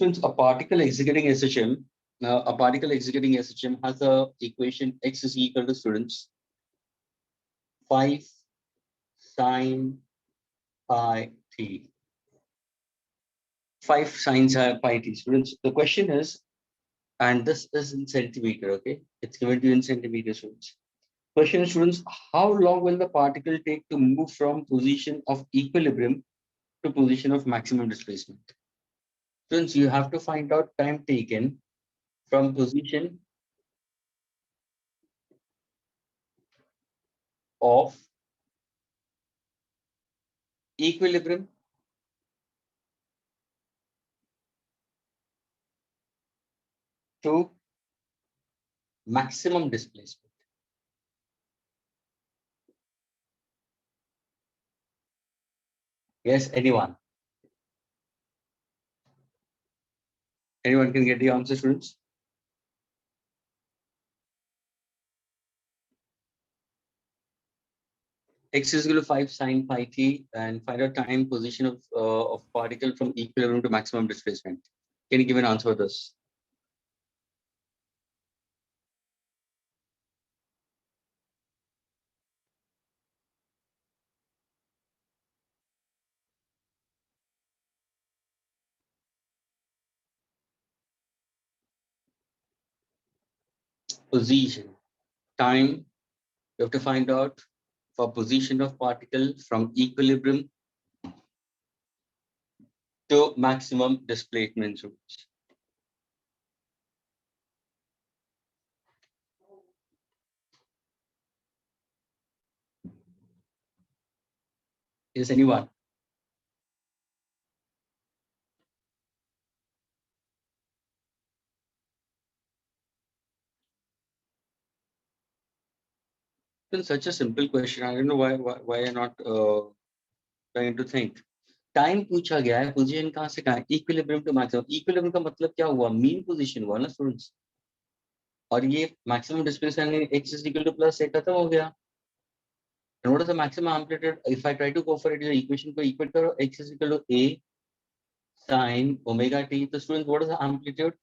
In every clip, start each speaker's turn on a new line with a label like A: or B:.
A: Since a particle executing SHM, a particle executing SHM has a equation x is equal to students 5 sine pi t. 5 sine pi t. Students, the question is, and this is in centimeter, okay? It's given to you in centimeters, students. Question, students, how long will the particle take to move from position of equilibrium to position of maximum displacement? Students, you have to find out time taken from position of equilibrium to maximum displacement. Yes, anyone? Anyone can get the answer, students? X is equal to 5 sine pi t, and find out time position of particle from equilibrium to maximum displacement. Can you give an answer for this? Position, time, you have to find out for position of particle from equilibrium to maximum displacement. Is anyone? It's such a simple question. I don't know why you're not trying to think. Time पूछा गया है, position कहां से कहां, equilibrium to maximum. Equilibrium का मतलब क्या हुआ? मीन पोजीशन हुआ ना स्टूडेंट्स. और ये maximum displacement x is equal to plus से खत्म हो गया. And what is the maximum amplitude? If I try to go for it, the equation को equate करो, x is equal to a sin omega t. तो students what is the amplitude?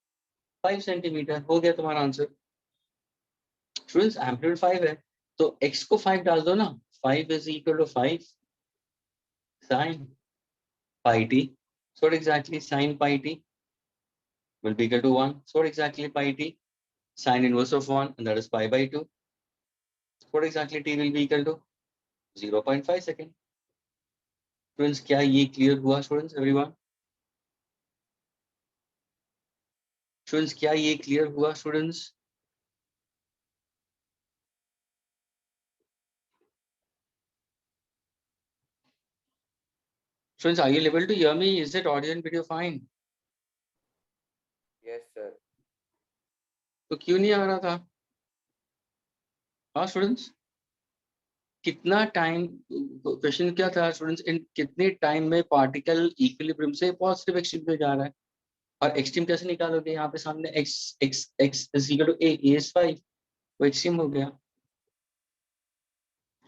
A: 5 centimetre. हो गया तुम्हारा आंसर. स्टूडेंट्स एम्पलीट्यूड 5 है, तो x को 5 डाल दो ना. 5 is equal to 5 sin pi t. So what exactly sin pi t will be equal to 1. So what exactly pi t? Sin inverse of 1, and that is pi by 2. What exactly t will be equal to? 0.5 second. Students, क्या ये clear हुआ students? Everyone? Students, क्या ये clear हुआ students? Students, are you able to hear me? Is it audio and video fine?
B: Yes, sir.
A: तो क्यों नहीं आ रहा था? हाँ स्टूडेंट्स, कितना टाइम, क्वेश्चन क्या था स्टूडेंट्स, इन कितने टाइम में पार्टिकल इक्विलिब्रियम से पॉजिटिव एक्सट्रीम पे जा रहा है? और एक्सट्रीम कैसे निकालोगे? यहाँ पे सामने x is equal to a is 5, वो एक्सट्रीम हो गया.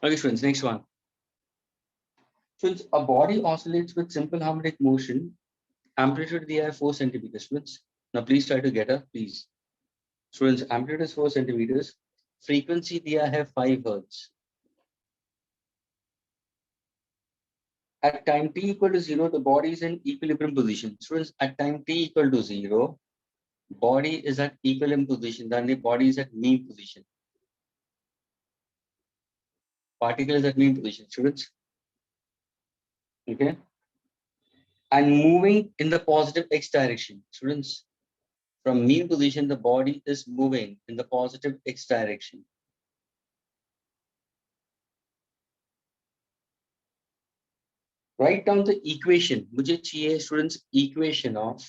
A: Okay students, next one. Students, a body oscillates with simple harmonic motion. Amplitude दिया है 4 centimeters. Students, now please try to get a please. Students, amplitude is 4 centimeters. Frequency दिया है 5 hertz. At time t equal to 0, the body is in equilibrium position. Students, at time t equal to 0, body is at equilibrium position. Then the body is at mean position. Particle is at mean position. Students, okay, and moving in the positive x direction. Students, from mean position, the body is moving in the positive x direction. Write down the equation. मुझे चाहिए students equation of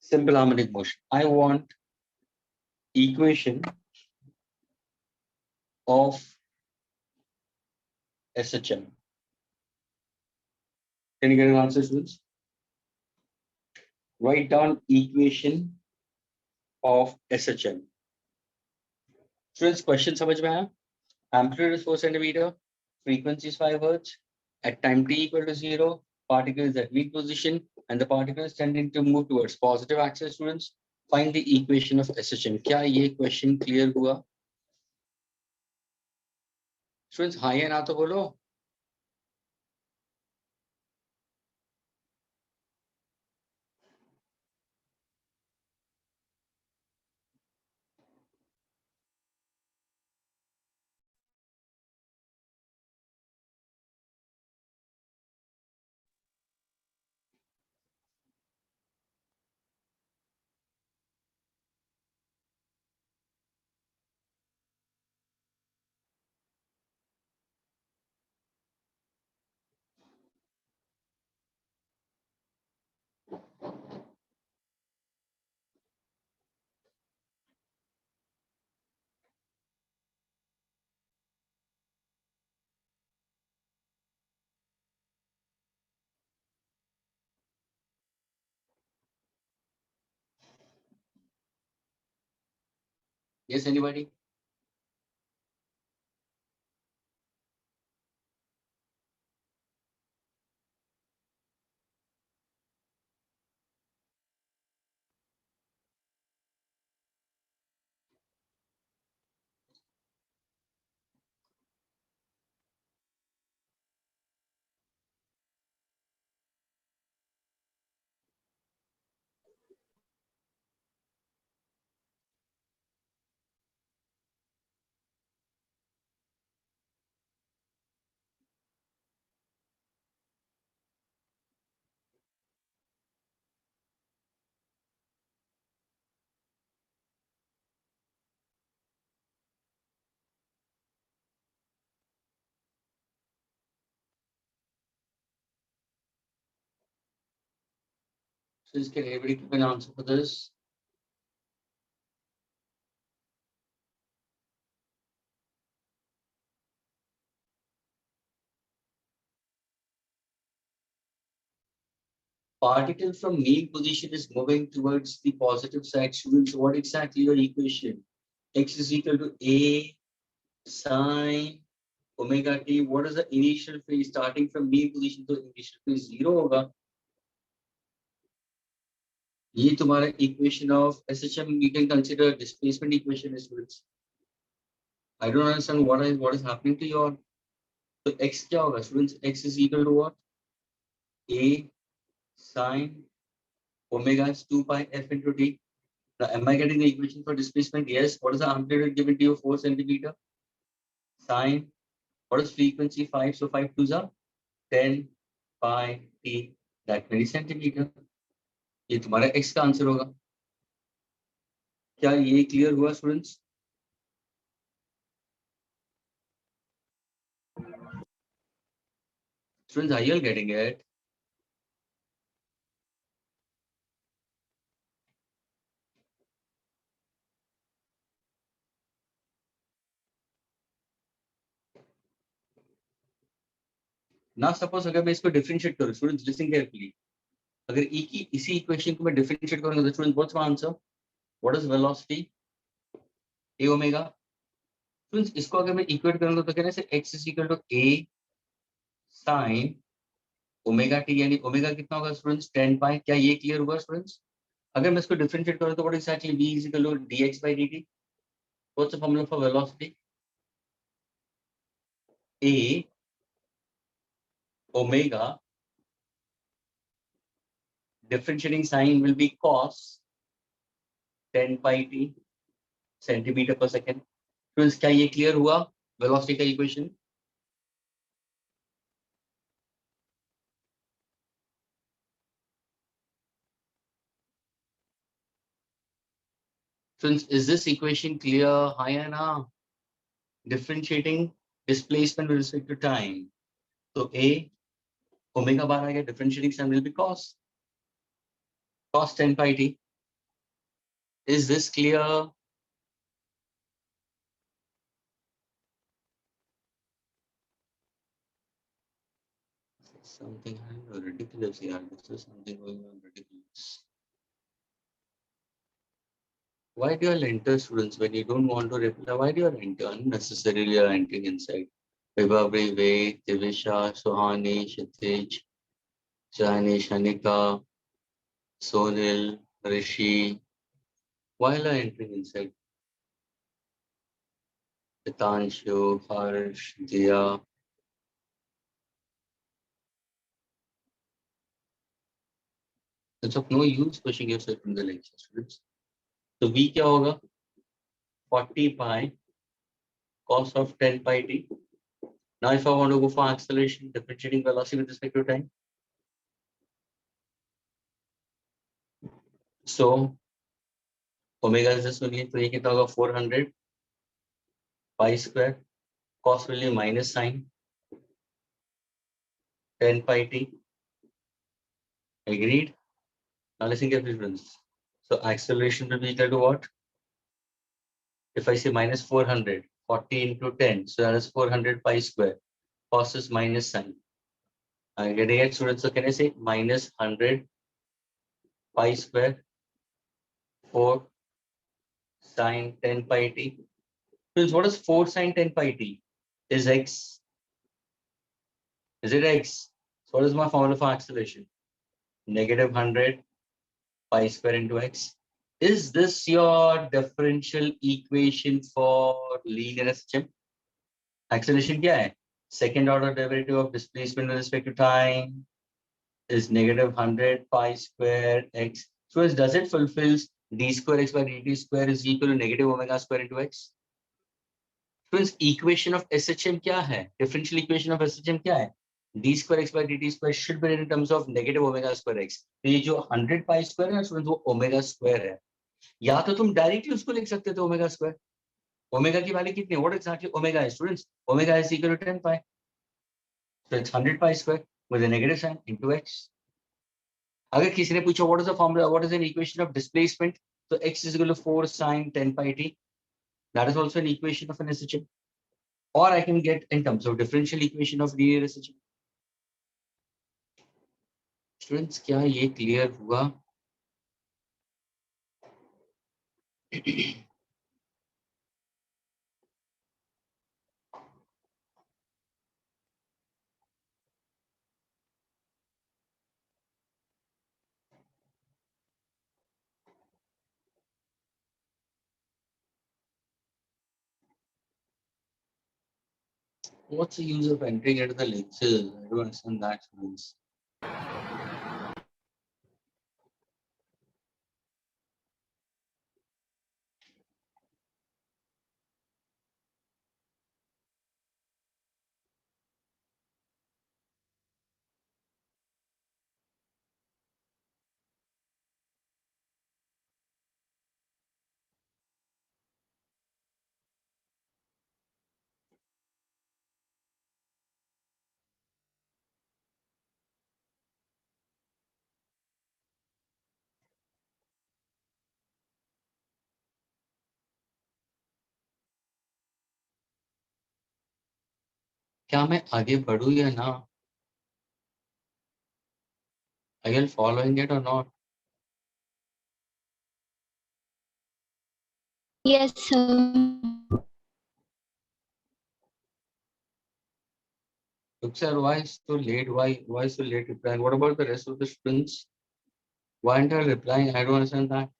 A: simple harmonic motion. I want equation of SHM. Can you get an answer, students? Write down equation of SHM. Students, question समझ में आया? Amplitude is 4 centimeter, frequency is 5 hertz. At time t equal to 0, particle is at mean position. and the particle is tending to move towards positive axis, students. Find the equation of SHM. क्या ये question clear हुआ? Students, हाँ या ना तो बोलो. Yes, anybody? Students, can everybody give an answer for this? Particle from mean position is moving towards the positive side. Students, what exactly your equation? X is equal to A sine omega t. What is the initial phase starting from mean position? तो initial phase 0 होगा. ये तुम्हारा equation of SHM you can consider displacement equation is students. I don't understand what is happening to your. So x क्या होगा students? X is equal to what? A sine omega is 2 pi f into t. Now, am I getting the equation for displacement? Yes. What is the amplitude given to you? 4 centimeter. Sine. What is frequency? 5. So 5 2s are 10 pi t. That many centimeter. ये तुम्हारा x का answer होगा. क्या ये clear हुआ students? Students, are you getting it? Now suppose अगर मैं इसको differentiate करूँ, students listen carefully. अगर e की इसी equation को मैं differentiate करूँगा, तो students what's my answer? What is velocity? A omega. Students इसको अगर मैं equate करूँगा तो कहने से x is equal to a sin omega T, यानी ओमेगा कितना होगा स्टूडेंट्स? 10 पाई. क्या ये क्लियर हुआ स्टूडेंट्स? अगर मैं इसको डिफरेंशिएट करूं तो what exactly v is equal to dx by dt. What's the formula for velocity? a omega differentiating sign will be cos 10 pi t centimetre पर सेकंड. स्टूडेंट्स क्या ये क्लियर हुआ वेलोसिटी का equation? Students, is this equation clear? Hi and now. Differentiating displacement with respect to time. So a omega bar आ गया, differentiating sign will be cos 10 pi t. Is this clear? Something ridiculous here. This is something going on ridiculous. Why do you all enter students when you don't want to reply? Why do you all enter unnecessarily? Are entering inside. Vibhavri, Ved, Divisha, Sohani, Kshitij, Jani, Shanika. Sonil, Rishi, while I entering inside, Hitanshu, Harsh, Dia. It's of no use pushing yourself in the lecture, students. So V क्या होगा? 40 pi cos of 10 pi t. Now if I want to go for acceleration, differentiating velocity with respect to time. So omega is just only, तो ये कितना होगा? 400 pi square. Cos will be minus sine 10 pi t. Agreed? Now listen carefully, friends. So acceleration will be equal to what? If I say minus 400, 40 into 10, so that is 400 pi square. Cos is minus sine. I'm getting it, students. So can I say minus 100 pi square 4 sine 10 pi t? Friends, what is 4 sine 10 pi t? Is x. Is it x? So what is my formula for acceleration? Negative 100 pi square into x. Is this your differential equation for linear SHM? Acceleration क्या है? Second order derivative of displacement with respect to time is negative 100 pi square x. So does it fulfills d square x by dt square is equal to negative omega square into x? So इस equation of SHM क्या है? Differential equation of SHM क्या है? d square x by dt square should be in terms of negative omega square x. तो ये जो 100 pi square है students वो omega square है. या तो तुम डायरेक्टली उसको लिख सकते थे ओमेगा स्क्वायर. ओमेगा की वैल्यू कितनी है? व्हाट एग्जैक्टली ओमेगा है students? Omega is equal to 10 pi. So it's 100 pi square with a negative sign into x. अगर किसी ने पूछा what is the formula, what is an equation of displacement, तो x is equal to 4 sin 10 pi t. That is also an equation of an SHM. Or I can get in terms of differential equation of linear SHM. Students, क्या ये clear हुआ? What's the use of entering into the lectures? I don't understand that, students. क्या मैं आगे बढ़ूं या ना? Are you following it or not?
B: Yes, sir.
A: Look, sir, why so late? Why so late replying? What about the rest of the students? Why aren't they replying? I don't understand that.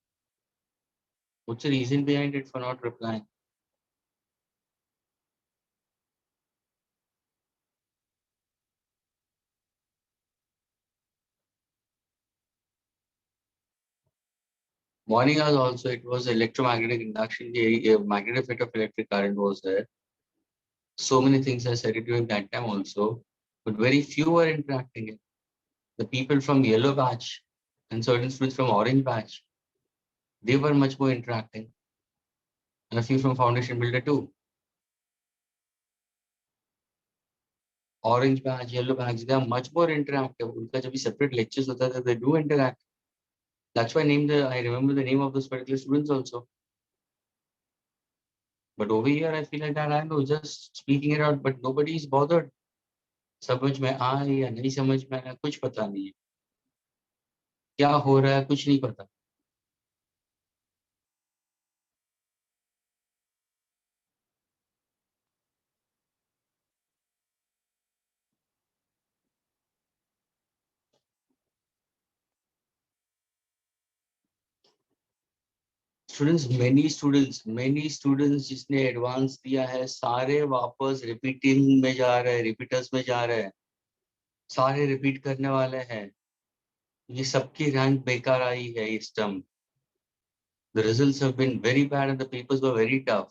A: What's the reason behind it for not replying? Morning hours also, it was electromagnetic induction, the magnetic effect of electric current was there. So many things I said it during that time also, but very few were interacting it. The people from yellow batch and certain students from orange batch, they were much more interacting. And a few from foundation builder too. Orange batch, yellow batch, they are much more interactive. उनका जब भी separate lectures होता था, they do interact. That's why I remember the name of those particular students also. But over here, I feel like that I know just speaking it out, but nobody is bothered. समझ में आए या नहीं समझ में आया कुछ पता नहीं है. क्या हो रहा है कुछ नहीं पता. स्टूडेंट्स many students जिसने एडवांस दिया है सारे वापस रिपीटिंग में जा रहे हैं, रिपीटर्स में जा रहे हैं, सारे रिपीट करने वाले हैं। ये सबकी रैंक बेकार आई है इस term. The results have been very bad and the papers were very tough.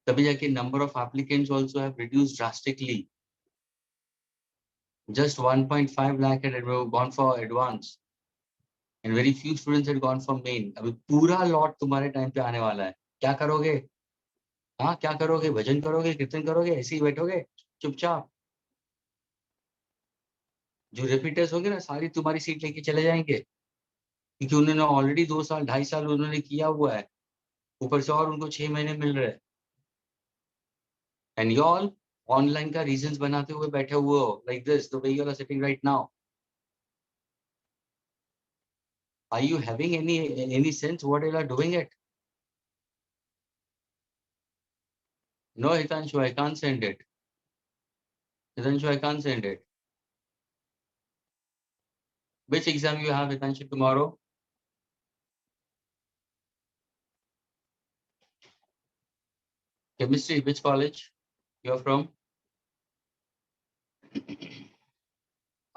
A: तभी जाके number of applicants also have reduced drastically. Just 1.5 lakh had gone for advance and very few students had gone for main. अभी पूरा lot तुम्हारे time पे आने वाला है, क्या करोगे? हाँ, क्या करोगे? भजन करोगे, कीर्तन करोगे, ऐसे ही बैठोगे चुपचाप? जो रिपीटर्स होंगे ना, सारी तुम्हारी सीट लेके चले जाएंगे, क्योंकि उन्होंने ऑलरेडी 2 साल 2.5 साल उन्होंने किया हुआ है, ऊपर से और उनको 6 महीने मिल रहे हैं। एंड यू ऑल ऑनलाइन का रीजंस बनाते हुए बैठे हुए हो, like this the way you are sitting right now. Are you having any sense what you are doing it? No Hitanshu, I can't send it. Hitanshu, I can't send it. Which exam you have, Hitanshu, tomorrow? Chemistry, which college you are from?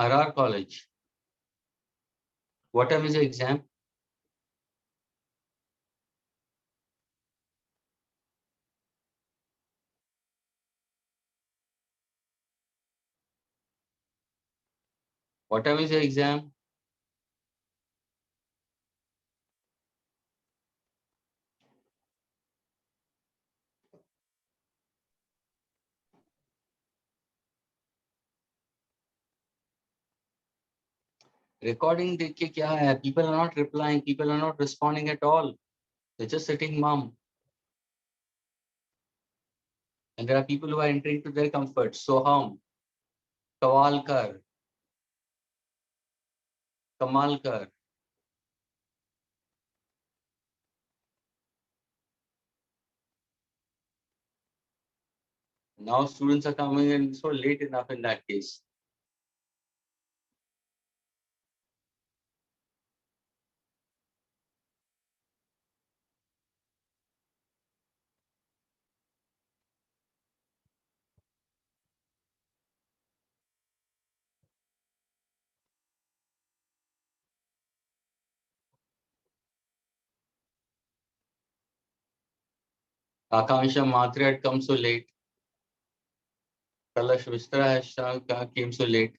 A: RR College. What time is the exam? What time is the exam? Recording देख के क्या है? People are not replying. People are not responding at all. They're just sitting mum. And there are people who are entering to their comfort. Soham, Kawalkar, Kamalkar. Now students are coming in so late enough in that case. Akansha Matre had come so late. Kalash Vistra came so late.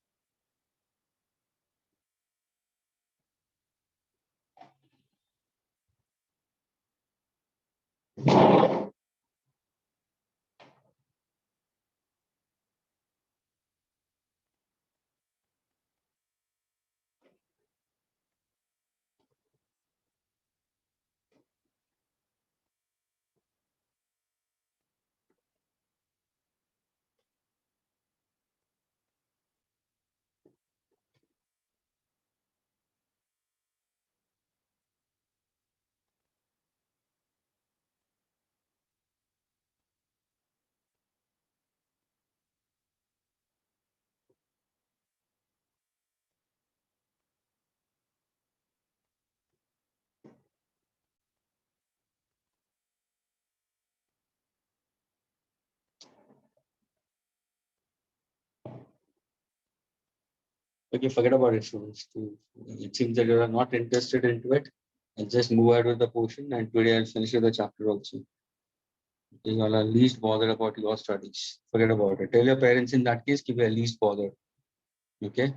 A: Okay, forget about it, students. It seems that you are not interested into it. And just move ahead with the portion. And today I'll finish with the chapter also. You all are least bothered about your studies. Forget about it. Tell your parents in that case, we are least bothered. Okay.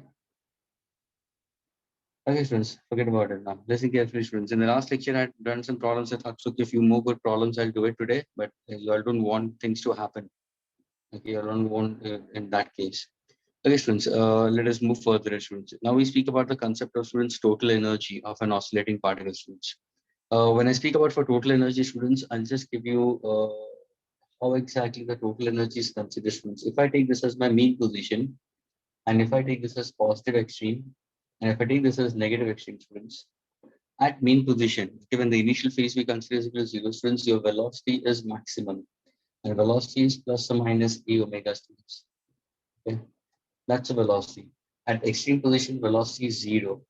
A: Okay, students, forget about it now. Listen carefully, students. In the last lecture, I had done some problems. I thought, so a few more good problems. I'll do it today, but you all don't want things to happen. Okay, you all don't want in that case. Okay, students, let us move further, students. Now we speak about the concept of students' total energy of an oscillating particle, students. When I speak about for total energy, students, I'll just give you how exactly the total energy is considered, students. If I take this as my mean position, and if I take this as positive extreme, and if I take this as negative extreme, students, at mean position, given the initial phase we consider is equal to 0, students, your velocity is maximum, and velocity is plus or minus a omega, students. Okay. That's a velocity. At extreme position, velocity is 0.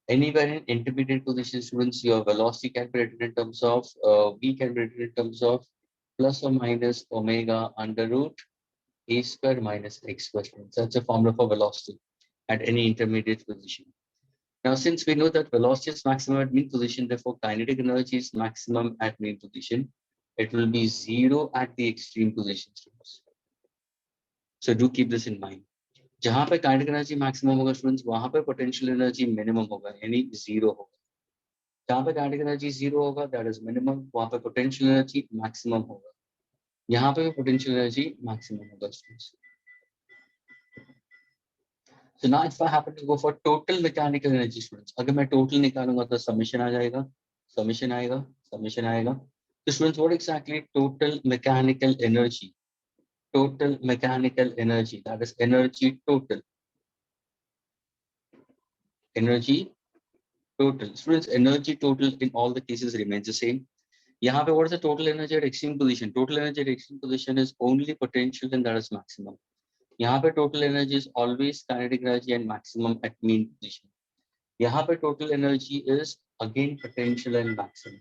A: Anywhere in intermediate position, students, your velocity can be written in terms of v can be written in terms of plus or minus omega under root a square minus x square. So that's a formula for velocity at any intermediate position. Now, since we know that velocity is maximum at mean position, therefore kinetic energy is maximum at mean position. It will be 0 at the extreme position, students. So do keep this in mind. जहां पे kinetic energy maximum होगा students, वहां पे potential energy minimum होगा, यानी 0 होगा. जहां पे kinetic energy 0 होगा, that is minimum, वहां पे potential energy maximum होगा. यहाँ पे potential energy maximum होगा students. So now if I happen to go for total mechanical energy, students, अगर मैं total निकालूंगा तो summation आ जाएगा, summation आएगा, summation आएगा. So students, what exactly total mechanical energy? Total mechanical energy, that is energy total. Energy total. Students, energy total in all the cases remains the same. यहाँ पे what is the total energy at extreme position? Total energy at extreme position is only potential and that is maximum. यहाँ पे total energy is always kinetic energy and maximum at mean position. यहाँ पे total energy is again potential and maximum.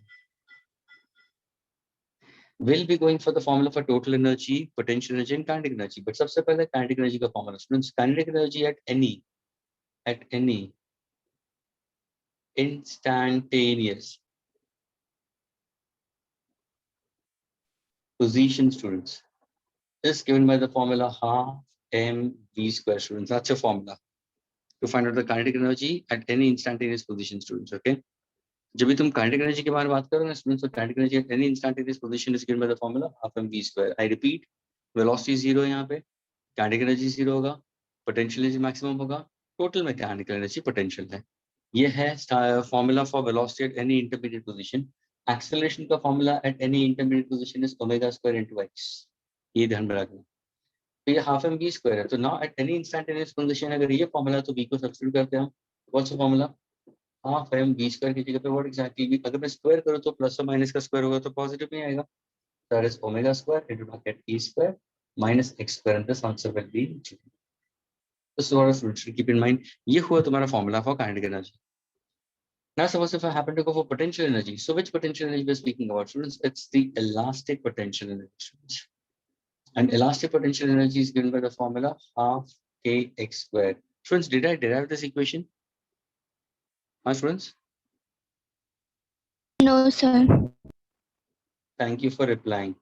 A: We'll be going for the formula for total energy, potential energy and kinetic energy. But सबसे पहले kinetic energy का formula. Students, kinetic energy at any instantaneous position, students, is given by the formula half mv square, students. That's a formula to find out the kinetic energy at any instantaneous position, students. Okay. जब भी तुम kinetic energy के बारे में बात करो ना students, so kinetic energy at any instantaneous position is given by the formula half mv square. I repeat, velocity 0 यहाँ पे, kinetic energy 0 होगा, potential energy maximum होगा, total mechanical energy potential है. ये है formula for velocity at any intermediate position. Acceleration का formula at any intermediate position is omega square into x. ये ध्यान में रखना. तो ये half mv square है. तो now at any instantaneous position अगर ये formula तो v को substitute करते हैं हम. What's the formula? half mv square की जगह पे what exactly v, अगर मैं square करूँ तो plus और minus का square होगा तो positive नहीं आएगा. That is omega square into bracket e square minus x square, and this answer will be 2. This is what I should keep in mind. ये हुआ तुम्हारा formula for kinetic energy. Now suppose if I happen to go for potential energy, so which potential energy we're speaking about, students? It's the elastic potential energy. And elastic potential energy is given by the formula half kx squared. Students, did I derive this equation? Huh, students?
B: No, sir.
A: Thank you for replying.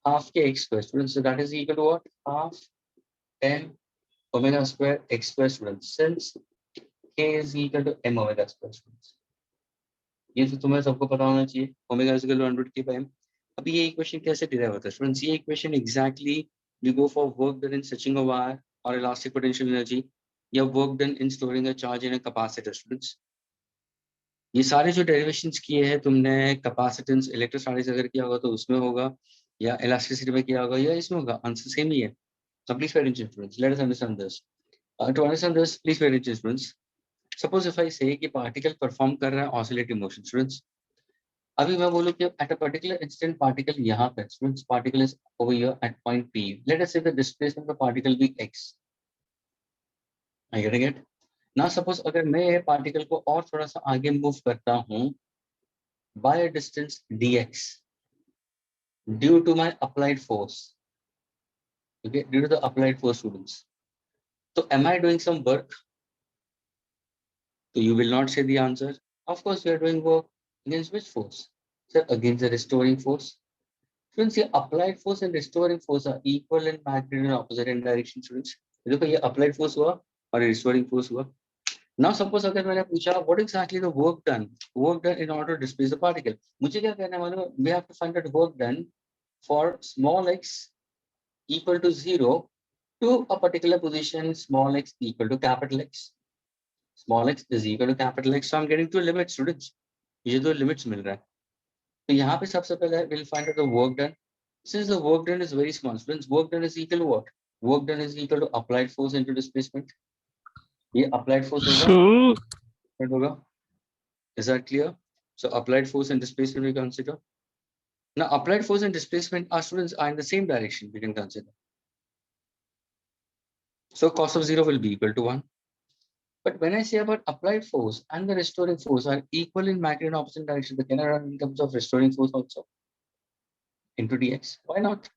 A: Half kx squared, students. So that is equal to what? Half m omega square x square, students. Since k is equal to m omega square, students. ये तो तुम्हें सबको पता होना चाहिए. Omega is equal to 100k by m. अब ये equation कैसे डिराइव होता है स्टूडेंट्स? ये equation exactly we go for work done in stretching a wire और इलास्टिक पोटेंशियल एनर्जी या work done in storing a charge in a capacitor. Students, ये सारे जो डेरिवेशंस किए हैं तुमने, कैपेसिटेंस इलेक्ट्रोस्टैटिक्स अगर किया होगा तो उसमें होगा, या इलास्टिसिटी में किया होगा या इसमें होगा, आंसर सेम ही है. Please pay attention students, let us understand this. To understand this please pay attention students. Suppose if I say कि पार्टिकल परफॉर्म कर रहा है ऑसिलेटिंग मोशन. स्टूडेंट्स, अभी मैं बोलूं कि at a particular instant particle यहाँ पे, students, particle is over here at point P. Let us say the displacement of particle be x. I getting it? Now suppose अगर मैं ये पार्टिकल को और थोड़ा सा आगे मूव करता हूं by a distance dx due to my applied force. Okay, due to the applied force students. तो am I doing some work? So you will not say the answer. Of course, you are doing work against which force? Sir, against the restoring force. Students, ये applied force and restoring force are equal in magnitude and opposite in direction. Students, देखो ये applied force हुआ और restoring force हुआ. Now suppose अगर मैंने पूछा what exactly the work done in order to displace the particle. मुझे क्या कहना है मालूम? We have to find that work done for small x equal to 0 to a particular position small x equal to capital X. Small x is equal to capital X. So I'm getting to a limit, students. ये दो limits मिल रहा है. तो यहाँ पे सबसे पहले we'll find out the work done. Since the work done is very small, students, work done is equal to what? Work done is equal to applied force into displacement. ये applied force होगा. Is that clear? So applied force and displacement we consider. Now applied force and displacement, our students, are in the same direction we can consider. So cos of 0 will be equal to 1. But when I say about applied force and the restoring force are equal in magnitude and opposite direction, then can I run in terms of restoring force also into dx? Why not?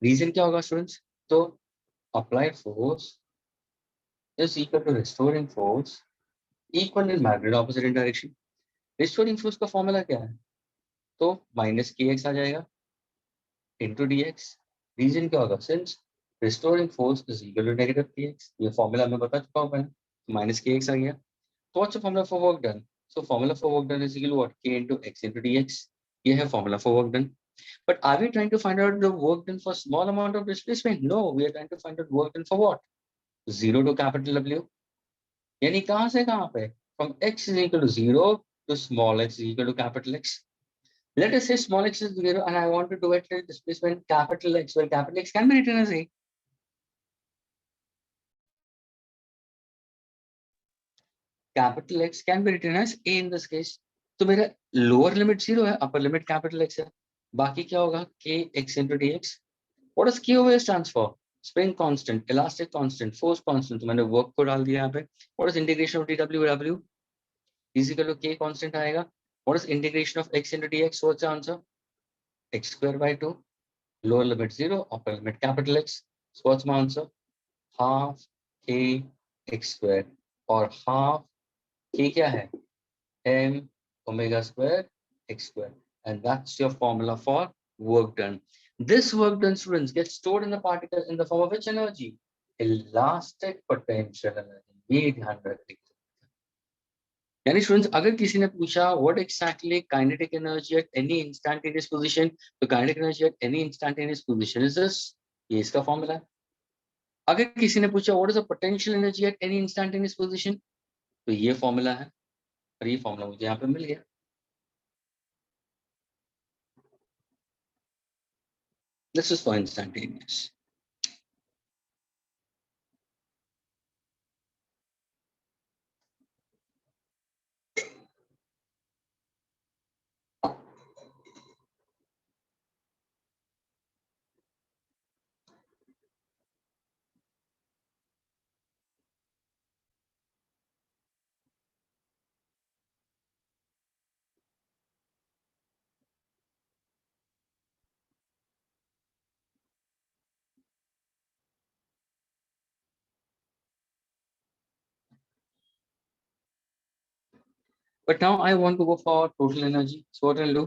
A: Reason क्या होगा students? So applied force is equal to restoring force equal in magnitude opposite in direction. Restoring force का formula क्या है? तो minus kx आ जाएगा into dx. Reason क्या होगा? Since restoring force is equal to negative kx. ये formula मैं बता चुका हूँ मैंने. Minus kx आ गया. So what's the formula for work done? So formula for work done is equal to what? K into x into dx. ये है formula for work done. But are we trying to find out the work done for small amount of displacement? No, we are trying to find out work done for what? 0 to capital W. यानी कहाँ से कहाँ पे? From x is equal to 0 to small x is equal to capital X. Let us say small x is 0 and I want to do it at displacement capital X, where capital X can be written as A. Capital X can be written as A in this case. तो मेरा lower limit 0 है, upper limit capital X है. बाकी क्या होगा? Kx into dx. What does K over stands for? Spring constant, elastic constant, force constant. तो मैंने work को डाल दिया यहाँ पे. What is integration of dw? W is equal to K constant आएगा. What is integration of x into dx? What's the answer? X square by 2. Lower limit 0, upper limit capital X. So what's my answer? Half K x square और half K क्या है? M omega square x square. And that's your formula for work done. This work done, students, gets stored in the particle in the form of which energy? Elastic potential energy. ये ध्यान रखिए. यानी students अगर किसी ने पूछा what exactly kinetic energy at any instantaneous position, तो kinetic energy at any instantaneous position is this. ये इसका फॉर्मूला है. अगर किसी ने पूछा what is the potential energy at any instantaneous position, तो ये फॉर्मूला है. और ये फॉर्मूला मुझे यहाँ पे मिल गया. This is for instantaneous. But now I want to go for total energy. So what I'll do?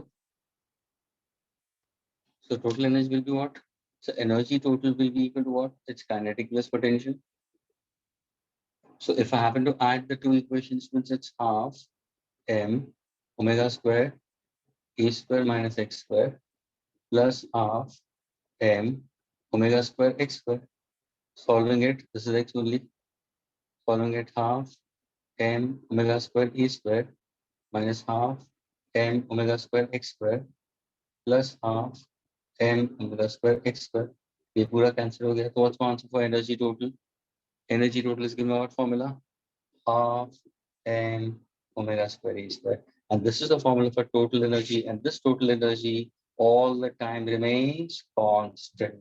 A: So total energy will be what? So energy total will be equal to what? It's kinetic plus potential. So if I happen to add the two equations, means it's half m omega square a square minus x square plus half m omega square x square. Solving it, this is x only. Solving it, half m omega square e square minus half m omega square x square plus half m omega square x square. ये पूरा cancel हो गया. तो what's my answer for energy total? Energy total is given by what formula? Half m omega square e square. And this is the formula for total energy. And this total energy all the time remains constant.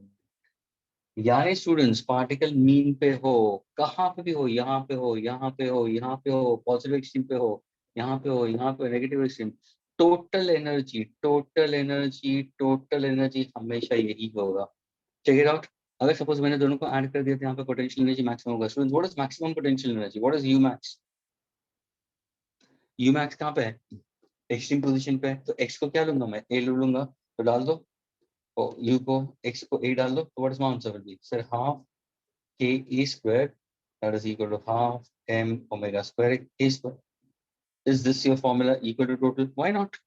A: यानी students particle mean पे हो, कहाँ पे भी हो, यहाँ पे हो, यहाँ पे हो, यहाँ पे हो, पॉजिटिव एक्सट्रीम पे हो, यहाँ पे हो, यहाँ पे negative extreme, total energy, total energy, total energy हमेशा यही होगा. Check it out. अगर सपोज मैंने दोनों को ऐड कर दिया तो यहाँ पे पोटेंशियल एनर्जी मैक्सिमम होगा. Students what is maximum potential energy? What is U max? U max कहाँ पे है? एक्सट्रीम पोजीशन पे है. तो एक्स को क्या लूंगा मैं? ए लूंगा. तो डाल दो. और यू को एक्स को ए डाल दो. तो what is my answer will be? Sir half k e square that is equal to half m omega square a square. Is this your formula equal to total? Why not?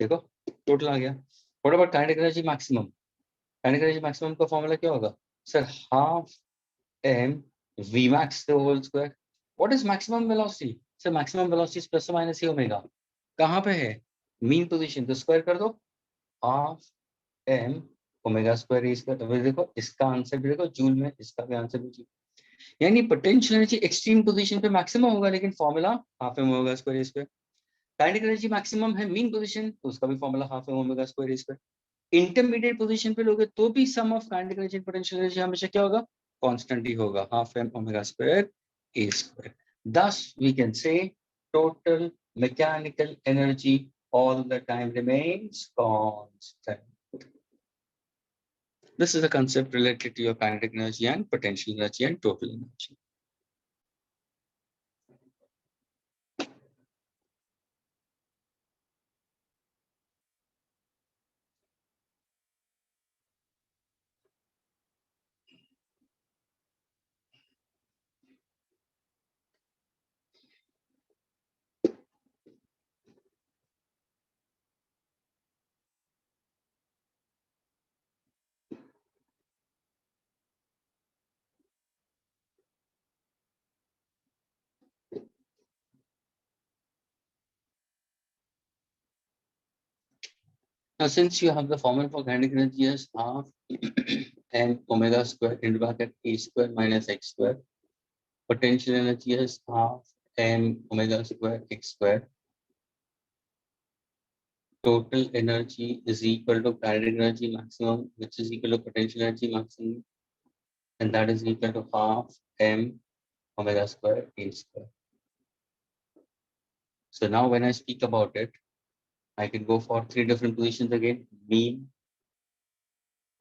A: देखो total आ गया. What about kinetic energy maximum? Kinetic energy maximum का formula क्या होगा? Sir half m v max the whole square. What is maximum velocity? Sir maximum velocity is plus or minus a omega. कहाँ पे है? Mean position. तो square कर दो. Half m omega square a square. तो देखो इसका आंसर भी देखो जूल में, इसका भी आंसर भी जूल. यानी पोटेंशियल एनर्जी एक्सट्रीम पोजीशन पे मैक्सिमम होगा, लेकिन formula half M omega square square. Kinetic energy maximum है मीन पोजीशन, तो उसका भी formula half M omega square square. Intermediate position पे लोगे तो भी sum of kinetic energy potential energy हमेशा क्या होगा? कांस्टेंट ही होगा, half M omega square A square. Thus, we can say total mechanical energy all the time remains constant. This is a concept related to your kinetic energy and potential energy and total energy. Now, since you have the formula for kinetic energy as half m omega square into bracket a square minus x square, potential energy is half m omega square x square. Total energy is equal to kinetic energy maximum, which is equal to potential energy maximum, and that is equal to half m omega square a square. So now when I speak about it, I can go for three different positions again: mean,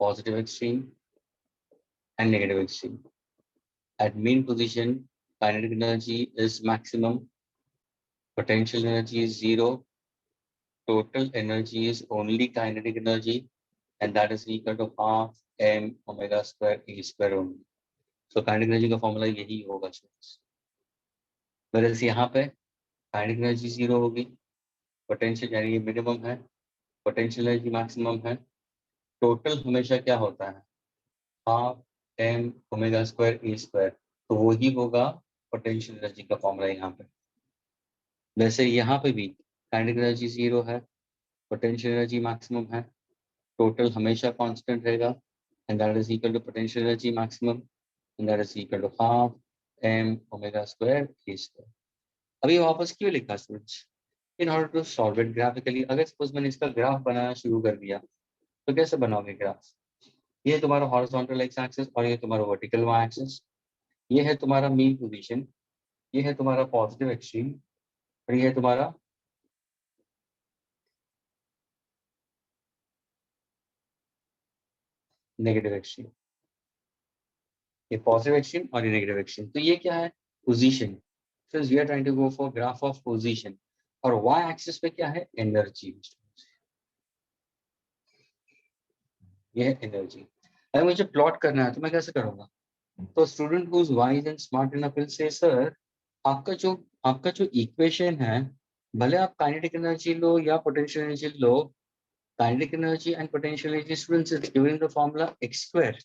A: positive extreme, and negative extreme. At mean position, kinetic energy is maximum, potential energy is zero, total energy is only kinetic energy, and that is equal to half m omega square a square only. So kinetic energy का formula यही होगा students. whereas यहाँ पे kinetic energy zero होगी, potential यानी ये minimum है, potential energy maximum है, टोटल हमेशा क्या होता है half m omega square A square, तो वो ही होगा पोटेंशियल एनर्जी का फॉर्मूला यहाँ पे. वैसे यहाँ पे भी काइनेटिक एनर्जी जीरो है, पोटेंशियल एनर्जी मैक्सिमम है, टोटल हमेशा कांस्टेंट रहेगा, and that is equal to potential energy maximum, and that is equal to half m omega square A square. अभी वापस क्यों लिखा students? In order to solve it graphically. अगर suppose मैंने इसका ग्राफ बनाना शुरू कर दिया तो कैसे बनाओगे ग्राफ? ये तुम्हारा हॉरिजॉन्टल एक्स एक्सिस और ये तुम्हारा वर्टिकल वाई एक्सिस. ये है तुम्हारा मीन पोजीशन, ये है तुम्हारा पॉजिटिव एक्सट्रीम, और ये है तुम्हारा नेगेटिव एक्सट्रीम. ये पॉजिटिव एक्सट्रीम और ये नेगेटिव एक्सट्रीम. तो ये क्या है? Position. So we are trying to go for graph of position. और वाई एक्सिस पे क्या है? एनर्जी. ये है एनर्जी. अगर मुझे प्लॉट करना है तो मैं कैसे करूंगा? तो student who is wise and smart enough will say sir आपका जो इक्वेशन है, भले आप काइनेटिक एनर्जी लो या potential energy low, kinetic energy and potential energy students is given the formula x square.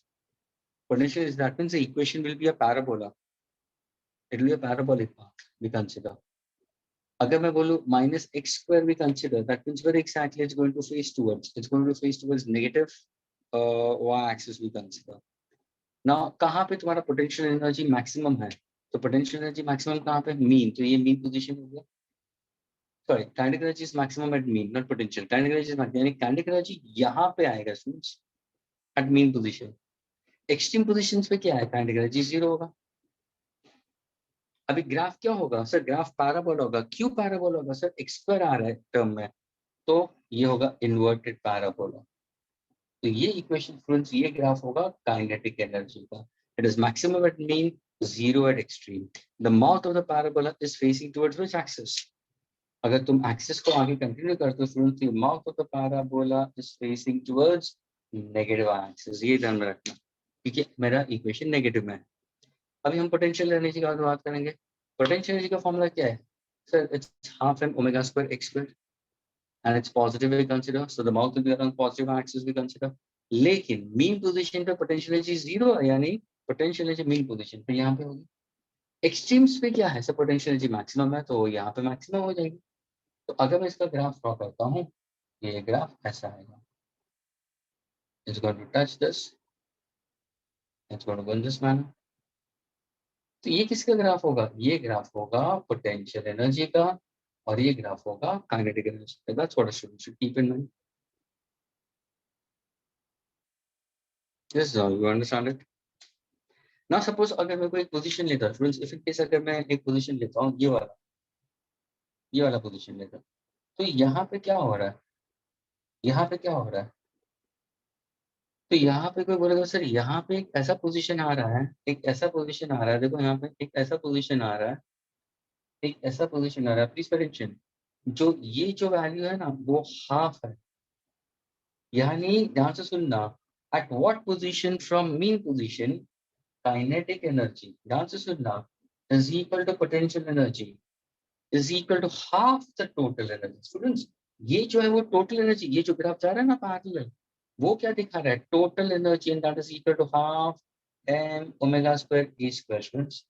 A: Potential is that means the equation will be a parabola. It will be a parabolic path we consider. अगर मैं बोलूं minus x square we consider, that means where exactly it's going to face towards? It's going to face towards negative y-axis we consider. Now कहाँ पे तुम्हारा potential energy maximum है? तो potential energy maximum कहाँ पे? Mean. तो ये mean position हो गया. Sorry, kinetic energy is maximum at mean, not potential. Kinetic energy is maximum. यानी kinetic energy यहाँ पे आएगा students at mean position. Extreme positions पे क्या है? काइनेटिक एनर्जी जीरो होगा. अभी ग्राफ क्या होगा सर? ग्राफ पैराबोला होगा. क्यों पैराबोला होगा सर? एक्स स्क्वायर आ रहा है टर्म में, तो ये होगा इन्वर्टेड पैराबोला. तो ये इक्वेशन स्टूडेंट्स, ये ग्राफ होगा काइनेटिक एनर्जी का. It is maximum at mean, zero at extreme. The mouth of the parabola is facing towards which axis? अगर तुम एक्सिस को आगे कंटिन्यू करते हो students, the mouth of the parabola is facing towards negative axis. ये ध्यान में रखना क्योंकि मेरा इक्वेशन नेगेटिव में है. अभी हम पोटेंशियल एनर्जी की बात करेंगे. पोटेंशियल एनर्जी का फॉर्मूला क्या है sir? It's half m omega square x square, and it's positive we consider, so the mouth will be around positive axis we consider. लेकिन मीन पोजीशन पे पोटेंशियल एनर्जी जीरो है, यानी potential energy mean position पे यहाँ पे होगी. Extremes पे क्या है सर? पोटेंशियल एनर्जी मैक्सिमम है, तो यहाँ पे मैक्सिमम हो जाएगी. तो अगर मैं इसका ग्राफ ड्रॉ करता हूँ, ये ग्राफ ऐसा आएगा. It's going to touch this, it's going to go in this manner. तो ये किसका ग्राफ होगा? ये ग्राफ होगा पोटेंशियल एनर्जी का, और ये ग्राफ होगा काइनेटिक एनर्जी का. That's what students should keep in mind. Yes, you understand it. ना सपोज अगर मैं कोई एक पोजीशन लेता हूँ स्टूडेंट्स, इफ इन केस अगर मैं एक पोजीशन लेता हूँ ये वाला पोजीशन लेता हूँ, तो यहाँ पे क्या हो रहा है, यहाँ पे क्या हो रहा है, तो यहाँ पे कोई बोलेगा सर यहाँ पे एक ऐसा पोजीशन आ रहा है, एक ऐसा पोजीशन आ रहा है, देखो यहाँ पे एक ऐसा पोजीशन आ रहा है, एक ऐसा पोजीशन आ रहा है, प्लीज पे अटेंशन, जो ये जो वैल्यू है ना वो हाफ है, यानी ध्यान से सुनना, at what position from mean position kinetic energy, ध्यान से सुनना, is equal to potential energy is equal to half the total energy. Students ये जो है वो टोटल एनर्जी, ये जो ग्राफ जा रहा है ना पैरेलल, वो क्या दिखा रहा है, total energy and that is equal to half M omega square E square. Students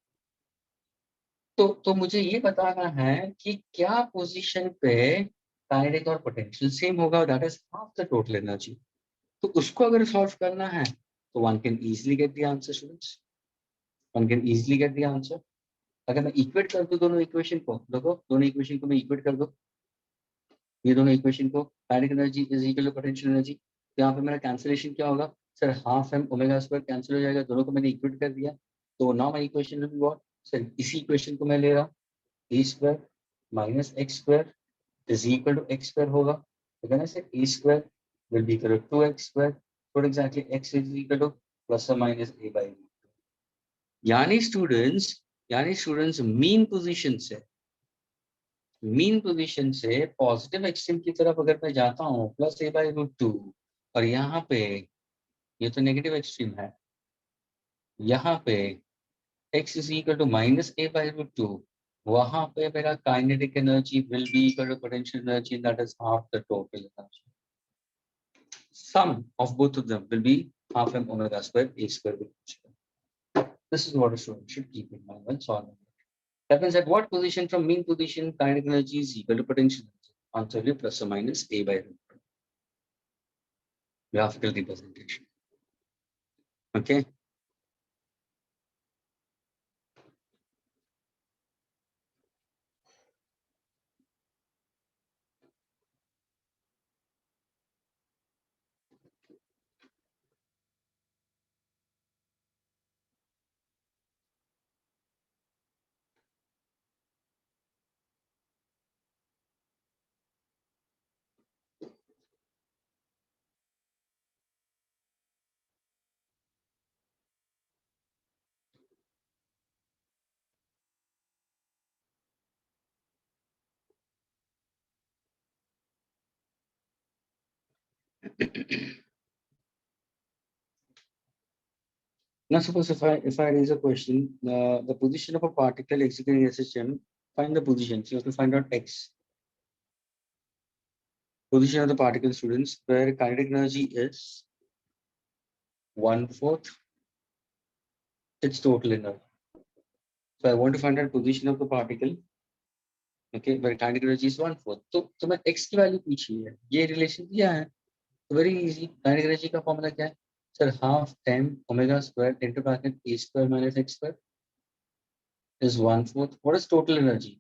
A: तो मुझे ये बताना है कि क्या पोजीशन पे काइनेटिक और पोटेंशियल सेम होगा, that is half the total energy. तो उसको अगर सॉल्व करना है तो one can easily get the answer students, one can easily get the answer. अगर मैं इक्वेट कर दूं दोनों इक्वेशन को, देखो दोनों इक्वेशन को मैं इक्वेट कर दूं, ये दोनों इक्वेशन को, kinetic energy is equal to potential energy, तो यहाँ पे मेरा कैंसिलेशन क्या होगा sir, half M omega square cancel हो जाएगा, दोनों को मैंने इक्वेट कर दिया, तो now my equation will be what sir, इसी इक्वेशन को मैं ले रहा हूँ, A square minus X square is equal to X square होगा, तो कहना sir A square will be equal to X square, तो exactly X is equal to plus और माइनस ए बाई बी। यानी स्टूडेंट्स मीन पोजीशन से positive extreme की तरफ अगर मैं जाता हूँ plus A by root two, और यहाँ पे ये तो नेगेटिव एक्सट्रीम है, यहाँ पे x is equal to minus A by root two, वहां पे मेरा kinetic energy will be equal to potential energy that is half the total energy, sum of both of them will be half m omega square a square with each other. This is what a student should keep in mind when solving. That means at what position from mean position kinetic energy is equal to potential energy? Answer will be plus or minus a by root 2. Graphical representation. Okay. Now suppose if I raise a question, the position of a particle executing a system, find the position. So you have to find out x. Position of the particle, students, where kinetic energy is 1/4 its total energy. So I want to find out position of the particle, okay, where kinetic energy is 1/4. तो मैं x की value पूछी है, ये relation दिया है, तो very easy, kinetic energy का फॉर्मूला क्या है sir, half time omega square into bracket A square minus X square is 1/4, what is total energy,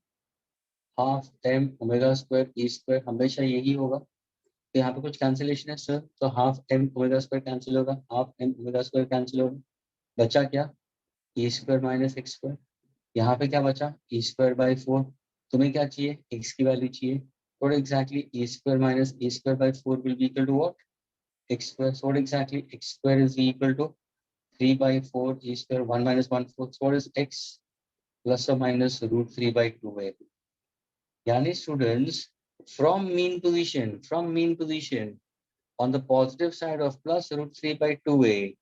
A: half time omega square A square, हमेशा यही होगा, तो यहाँ पे कुछ कैंसिलेशन है सर, तो half M omega square cancel होगा, half M omega square cancel होगा, बचा क्या, A square minus X square, यहाँ पे क्या बचा, ए स्क्वायर बाई 4, तुम्हें क्या चाहिए, एक्स की वैल्यू चाहिए, और exactly A square minus A square by 4 will be equal to what, X square, so what exactly x square is equal to 3 by 4 e square 1 minus 1/4, so what is x plus or minus root 3 by 2a. Yani students, from mean position on the positive side of plus root 3 by 2a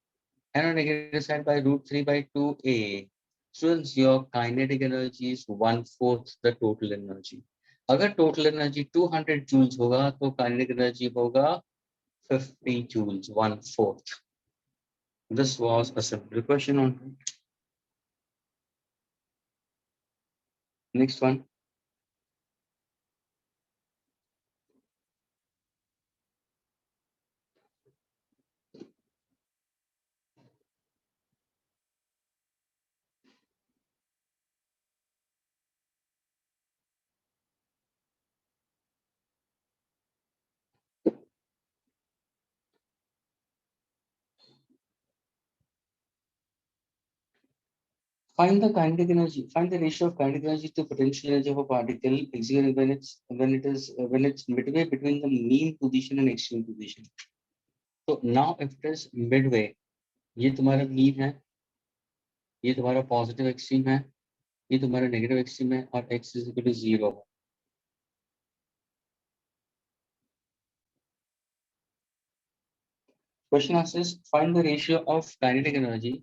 A: and on negative side by root 3 by 2a, students your kinetic energy is 1/4 the total energy. अगर total energy 200 joules होगा तो kinetic energy होगा 50 joules, 1/4. This was a simple question on next one. Find the kinetic energy. Find the ratio of kinetic energy to potential energy of a particle executing when it's midway between the mean position and extreme position. So now if it is midway, ये तुम्हारा mean है, ये तुम्हारा positive extreme है, ये तुम्हारा negative extreme है और x is equal to 0. Question asks, find the ratio of kinetic energy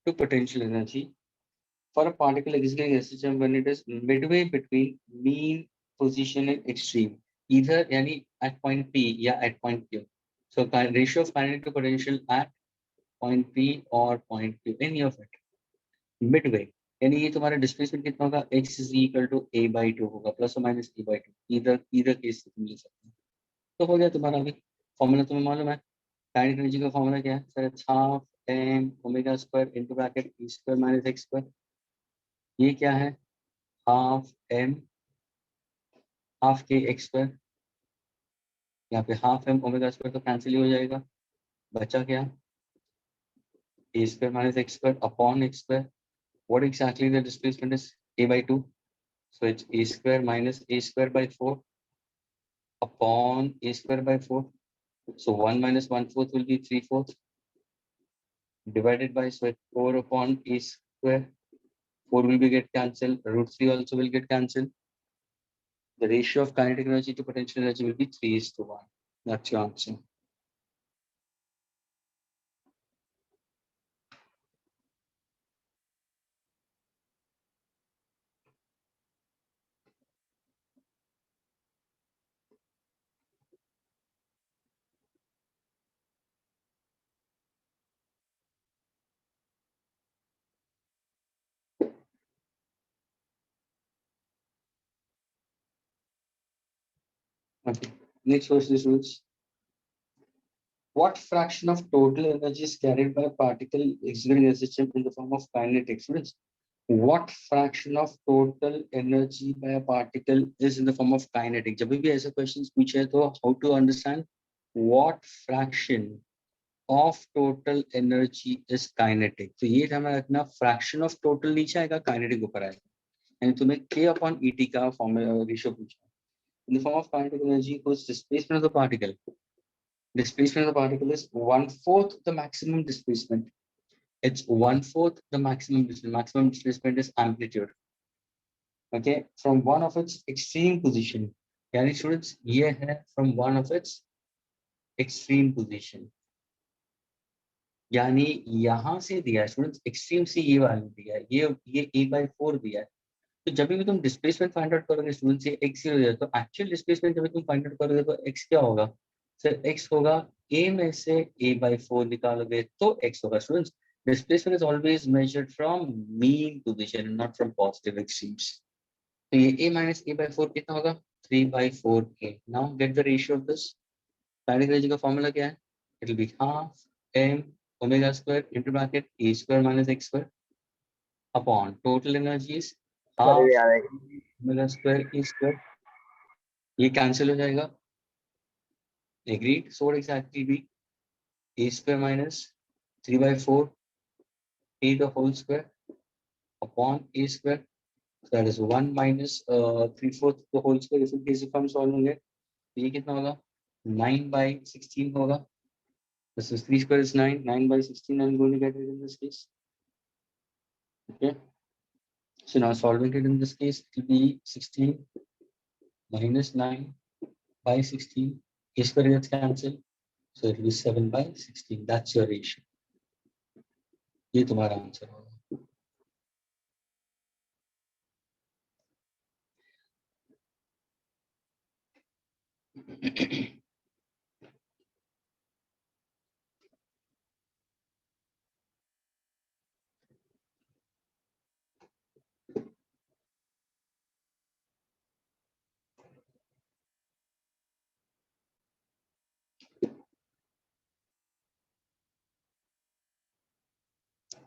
A: to potential energy for a particle executing a system when it is midway between mean position and extreme, either yani at point P या at point Q. So ratio of kinetic to potential at point P or point Q, any of it. Midway, यानी ये तुम्हारा displacement कितना होगा? X is equal to a by 2 होगा, plus or minus a by 2. either case तुम ले सकते हो. तो हो गया तुम्हारा. अभी फॉर्मूला तुम्हें मालूम है. काइनेटिक एनर्जी का फॉर्मूला क्या है? Sir it's half m omega square into bracket e square minus x square. ये क्या है? हाफ m हाफ के एक्स स्क्वायर. यहाँ पे हाफ m ओमेगा स्क्वायर तो कैंसिल ही हो जाएगा. बचा क्या? a square minus x square upon x square. What exactly the displacement is? a by 2. So it's a square minus a square by 4 upon a square by 4. So 1 minus 1/4 will be 3/4 divided by, so it's 4 upon a square. 4 will be get cancelled. Root 3 also will get cancelled. The ratio of kinetic energy to potential energy will be 3:1. That's your answer. Okay. Next question is, what fraction of total energy is carried by a particle exerting a system in the form of kinetic? Students, what fraction of total energy by a particle is in the form of kinetic? जब भी ऐसे questions पूछे हैं तो how to understand what fraction of total energy is kinetic? तो ये ध्यान में रखना, fraction of total नीचे आएगा, kinetic ऊपर आएगा. यानी तुम्हें K upon ET का फॉर्मूला रेशियो पूछा. In the form of kinetic energy, whose displacement of the particle? Displacement of the particle is 1/4 the maximum displacement. It's 1/4 the maximum displacement. Maximum displacement is amplitude. Okay, from one of its extreme position. यानी students ये है from one of its extreme position. यानी यहाँ से दिया है students, extreme से ये वाली दिया है, ये a by 4 दिया है. तो जब भी तुम डिस्प्लेसमेंट फाइंड आउट करोगे स्टूडेंट्स, ये x हो जाए तो एक्चुअल डिस्प्लेसमेंट जब तुम फाइंड आउट करोगे तो x क्या होगा? सर x होगा a में से a by 4 निकालोगे तो x होगा. Students, displacement is always measured from mean position, not from positive extremes. तो ये a minus a by 4 कितना होगा? 3 by 4a. Now get the ratio of this. Kinetic energy का फॉर्मूला क्या है? It will be half m omega square into bracket a square minus x square upon total energy is half omega square a square. ये cancel हो जाएगा. Agreed. So what exactly be a square minus 3 by 4 a the whole square upon a square. So that is 1 minus 3/4 the whole square. If in case if हम solving it, तो ये कितना होगा? 9 by 16 होगा. This is 3 square is 9. 9 by 16 I'm going to get it in this case. Okay. So now solving it in this case, it will be 16 minus 9 by 16. A square gets cancelled. So it will be 7 by 16. That's your ratio. ये तुम्हारा answer होगा.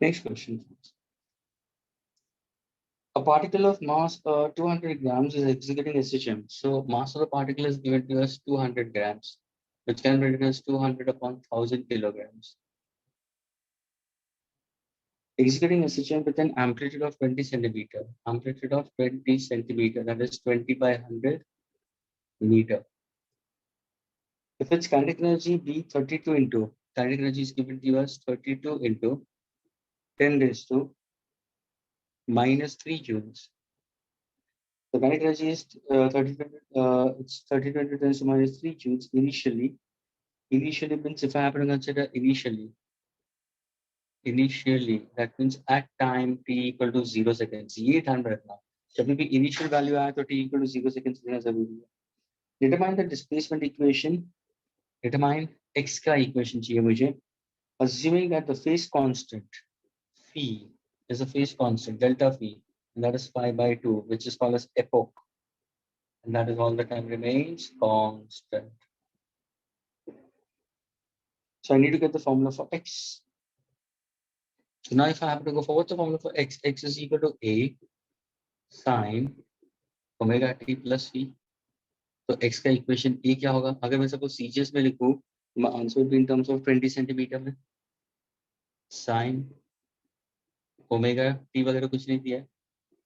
A: Next question. A particle of mass 200 grams is executing SHM. So mass of the particle is given to us 200 grams, which can be written as 200 upon 1000 kilograms. executing SHM with an amplitude of 20 centimeter, amplitude of 20 centimeter, that is 20 by 100 meter. If its kinetic energy be 32 into, kinetic energy is given to us 32 into 10 raised to minus 3 joules. The kinetic energy is 32, it's 32 into 10 to minus 3 joules initially. Initially means if I happen to consider initially, that means at time t equal to 0 seconds. ये ध्यान रखना, जब भी initial value आए तो t equal to 0 seconds देना जरूरी है. Determine the displacement equation. Determine x का equation चाहिए मुझे. Assuming that the phase constant phi is a phase constant delta phi, and that is pi by 2, which is called as epoch, and that is all the time remains constant. So I need to get the formula for x. So now if I have to go for what's the formula for x? X is equal to a sine omega t plus phi. तो x का equation a क्या होगा? अगर मैं suppose CGS में लिखूं, my answer will be in terms of 20 centimetre में sine omega T वगैरह कुछ नहीं दिया है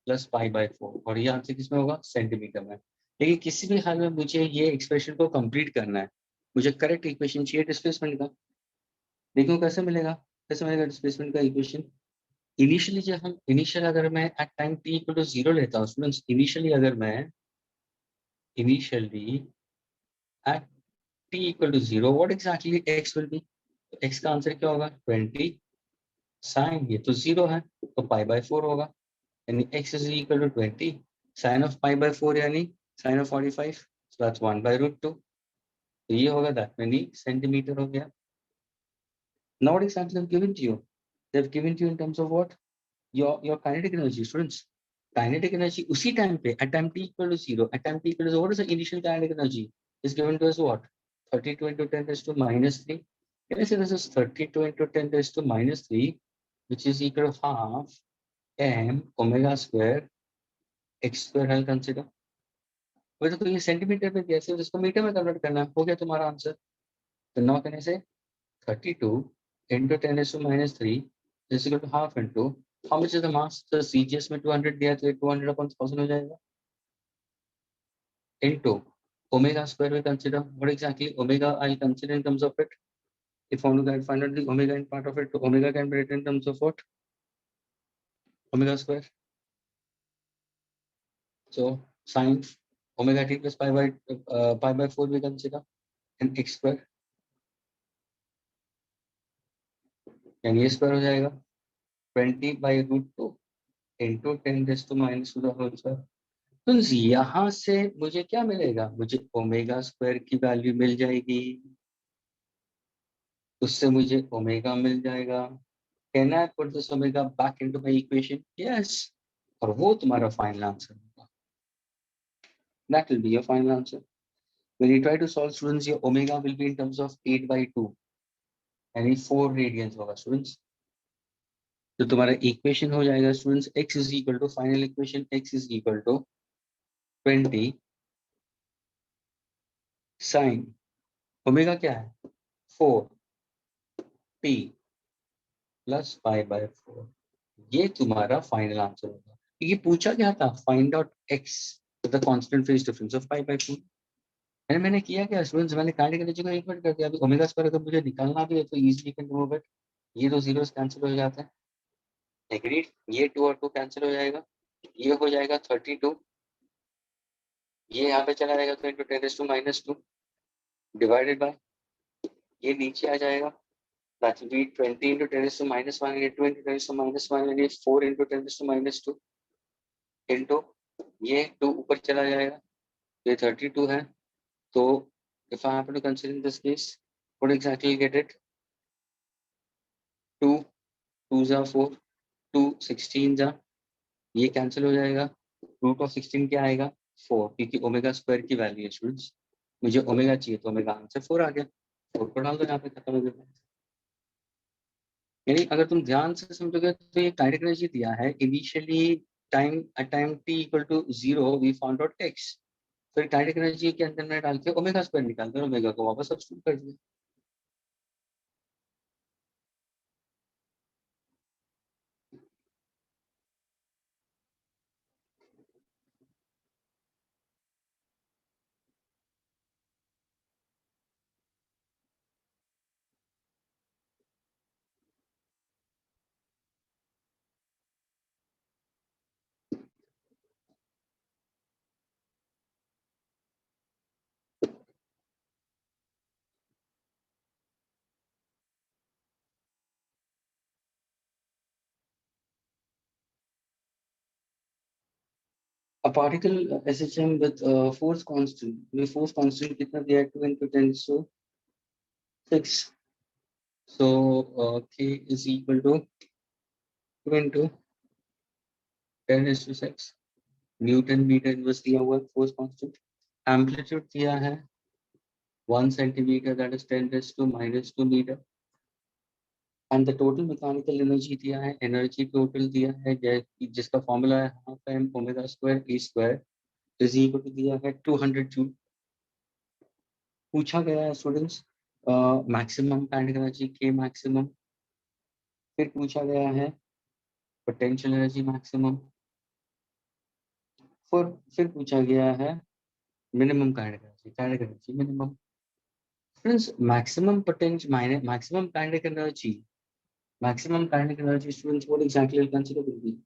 A: प्लस पाई बाय 4, और ये आंसर किसमें होगा? सेंटीमीटर में. लेकिन किसी भी हाल में मुझे ये एक्सप्रेशन को कंप्लीट करना है, मुझे करेक्ट इक्वेशन चाहिए डिस्प्लेसमेंट का. देखो कैसे मिलेगा डिस्प्लेसमेंट का इक्वेशन. इनिशियली जब हम इनिशियल अगर मैं at time t equal to 0 लेता हूँ स्टूडेंट्स, इनिशियली अगर मैं initially at t equal to 0, what exactly x will be? x का आंसर क्या होगा? 20 साइन, ये तो 0 है तो पाई बाय 4 होगा, यानी x is equal to 20 sine of pi by 4 यानी sine of 45, so that's 1 by root 2. तो ये होगा दैट मेनी सेंटीमीटर हो गया. Now what exactly given to you? They have given to you in terms of what? your kinetic energy, students. Kinetic energy उसी time पे at time t equal to 0, at time t equal to 0, what is the initial kinetic energy is given to us? What? 32 into 10 raised to minus 3. Can I say this is 32 into 10 raised to minus 3, which is equal to half m omega square x square. I'll consider. वैसे तो ये centimetre में कैसे इसको metre में convert करना है, हो गया तुम्हारा आंसर. तो नाउ कैन आई से 32 into 10 raised to minus 3 is equal to half into how much is the mass? तो CGS में 200 दिया तो 200 upon 1000 हो जाएगा. Into omega square will consider. What exactly omega I'll consider in terms of it? If I want to find out the omega in part of it, so omega can be written in terms of what? Omega square. So sine omega t plus pi by 4 we consider, and x square. यानी ये square हो जाएगा 20 by root 2 into 10 raised to minus 2 the whole square. तो यहाँ से मुझे क्या मिलेगा? मुझे ओमेगा स्क्वायर की वैल्यू मिल जाएगी, उससे मुझे ओमेगा मिल जाएगा. Can I put this omega back into my equation? Yes. और वो तुम्हारा फाइनल आंसर होगा. That will be your final answer. When you try to solve, students, your omega will be in terms of 8 by 2, यानी 4 radiance होगा students. तो तुम्हारा equation हो जाएगा students x is equal to final equation x is equal to 20 sine omega क्या है 4 p plus pi by 4. ये तुम्हारा फाइनल आंसर होगा. ये पूछा क्या था? Find out x the constant phase difference of pi by 4. मैंने किया क्या स्टूडेंट्स? मैंने काइनेटिक एनर्जी को इक्वेट कर दिया. अभी ओमेगा स्क्वायर अगर मुझे निकालना भी है तो इजीली कैन रिमूव इट. ये तो जीरोस कैंसिल हो जाते हैं. एग्रीड. ये 2 और 2 कैंसिल हो जाएगा. ये हो जाएगा 32. ये यहाँ पे चला जाएगा तो into 10 raised to minus 2 divided by ये नीचे आ जाएगा. That will be 20 into 10 raised to minus 1 and 2 into 10 raised to minus 1 and 4 into 10 raised to minus 2 into ये 2 ऊपर चला जाएगा. ये 32 है. तो if I happen to consider in this case, what exactly you get it? 2 2s are 4, 2 16s are, ये cancel हो जाएगा. रूट ऑफ 16 क्या आएगा? 4, क्योंकि ओमेगा स्क्वायर की वैल्यू है स्टूडेंट्स. मुझे ओमेगा चाहिए तो ओमेगा आंसर 4 आ गया. 4 को डाल दो यहाँ पे, खत्म हो गया. यानी अगर तुम ध्यान से समझोगे तो ये काइनेटिक एनर्जी दिया है initially time at time t equal to 0 we found out x. फिर काइनेटिक एनर्जी के अंदर में डाल के ओमेगा स्क्वायर निकाल कर ओमेगा को वापस सब्स्टिट्यूट कर दिया. A particle SHM with force constant. The force constant कितना दिया है 2 into 10 to 6. So K is equal to 2 into 10 is to 6. Newton meter inverse दिया हुआ force constant. Amplitude दिया है 1 centimeter, that is 10 raised to minus 2 meter. And the total mechanical energy दिया है, energy total दिया है जिसका formula है half m omega square e square is equal to दिया है 200 joule. पूछा गया है स्टूडेंट्स मैक्सिमम काइनेटिक एनर्जी के मैक्सिमम, फिर पूछा गया है पोटेंशियल एनर्जी मैक्सिमम, फिर पूछा गया है minimum kinetic energy minimum. Students maximum potential maximum kinetic energy students what exactly consider will be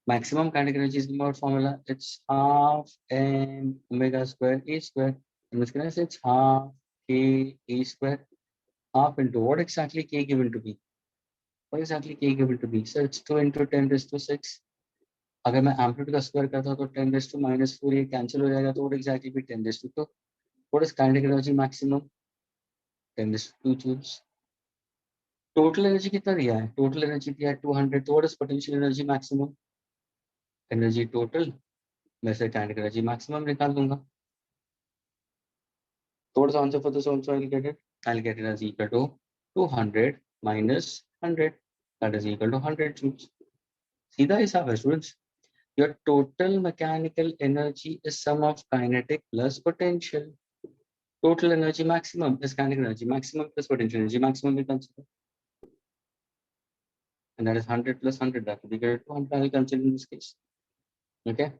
A: maximum kinetic energy is about formula, it's half m omega square e square, in which case it's half k e square, half into what exactly k given to be, what exactly k given to be, so it's 2 into 10 raised to 6. अगर मैं amplitude का square करता हूं तो 10 raised to minus 4 ये cancel हो जाएगा, तो what exactly be 10 raised to, तो what is kinetic energy maximum 10 raised to 2 joules. Total energy कितना दिया है, टोटल एनर्जी दिया है 200, तो what is potential energy maximum, energy total मैं से kinetic energy maximum निकाल दूंगा. So what's the answer for this also? I'll get it as equal to 200 minus 100, that is equal to 100 joules. सीधा हिसाब है students. Your total mechanical energy is sum of kinetic plus potential. Total energy maximum is kinetic energy maximum plus potential energy maximum we consider. And that is 100 plus 100, that will be equal to 200. I'll consider in this case. Okay.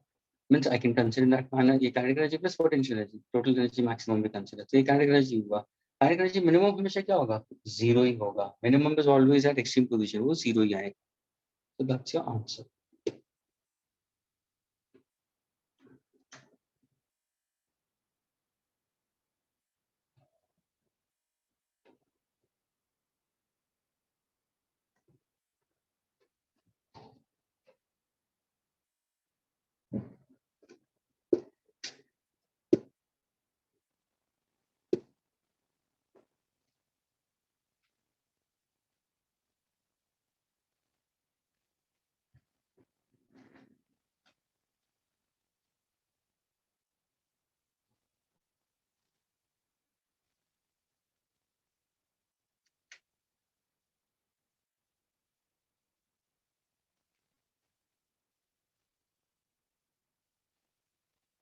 A: Means I can consider in that manner ये kinetic energy plus potential energy, total energy maximum we consider. तो ये kinetic energy हुआ. Kinetic energy minimum हमेशा क्या होगा, zero ही होगा. Minimum is always at extreme position, वो zero ही आएगा. So that's your answer.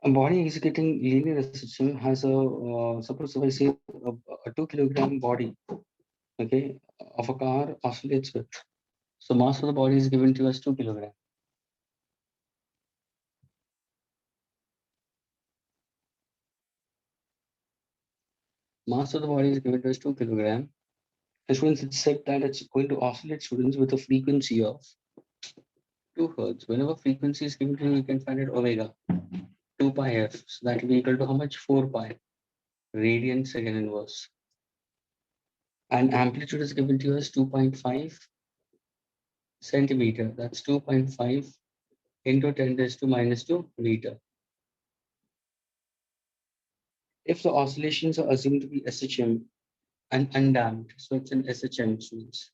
A: A body executing linear system has a suppose if I say a 2 kilogram body, okay, of a car oscillates with. So mass of the body is given to us 2 kilogram. Mass of the body is given to us 2 kilogram. And students, it's said that it's going to oscillate students with a frequency of 2 hertz. Whenever frequency is given to you, you can find it omega 2 pi f. So that will be equal to how much? 4 pi radian second inverse. And amplitude is given to us 2.5 centimeter. That's 2.5 into 10 raised to minus 2 meter. If the oscillations are assumed to be SHM and undamped, so it's an SHM students.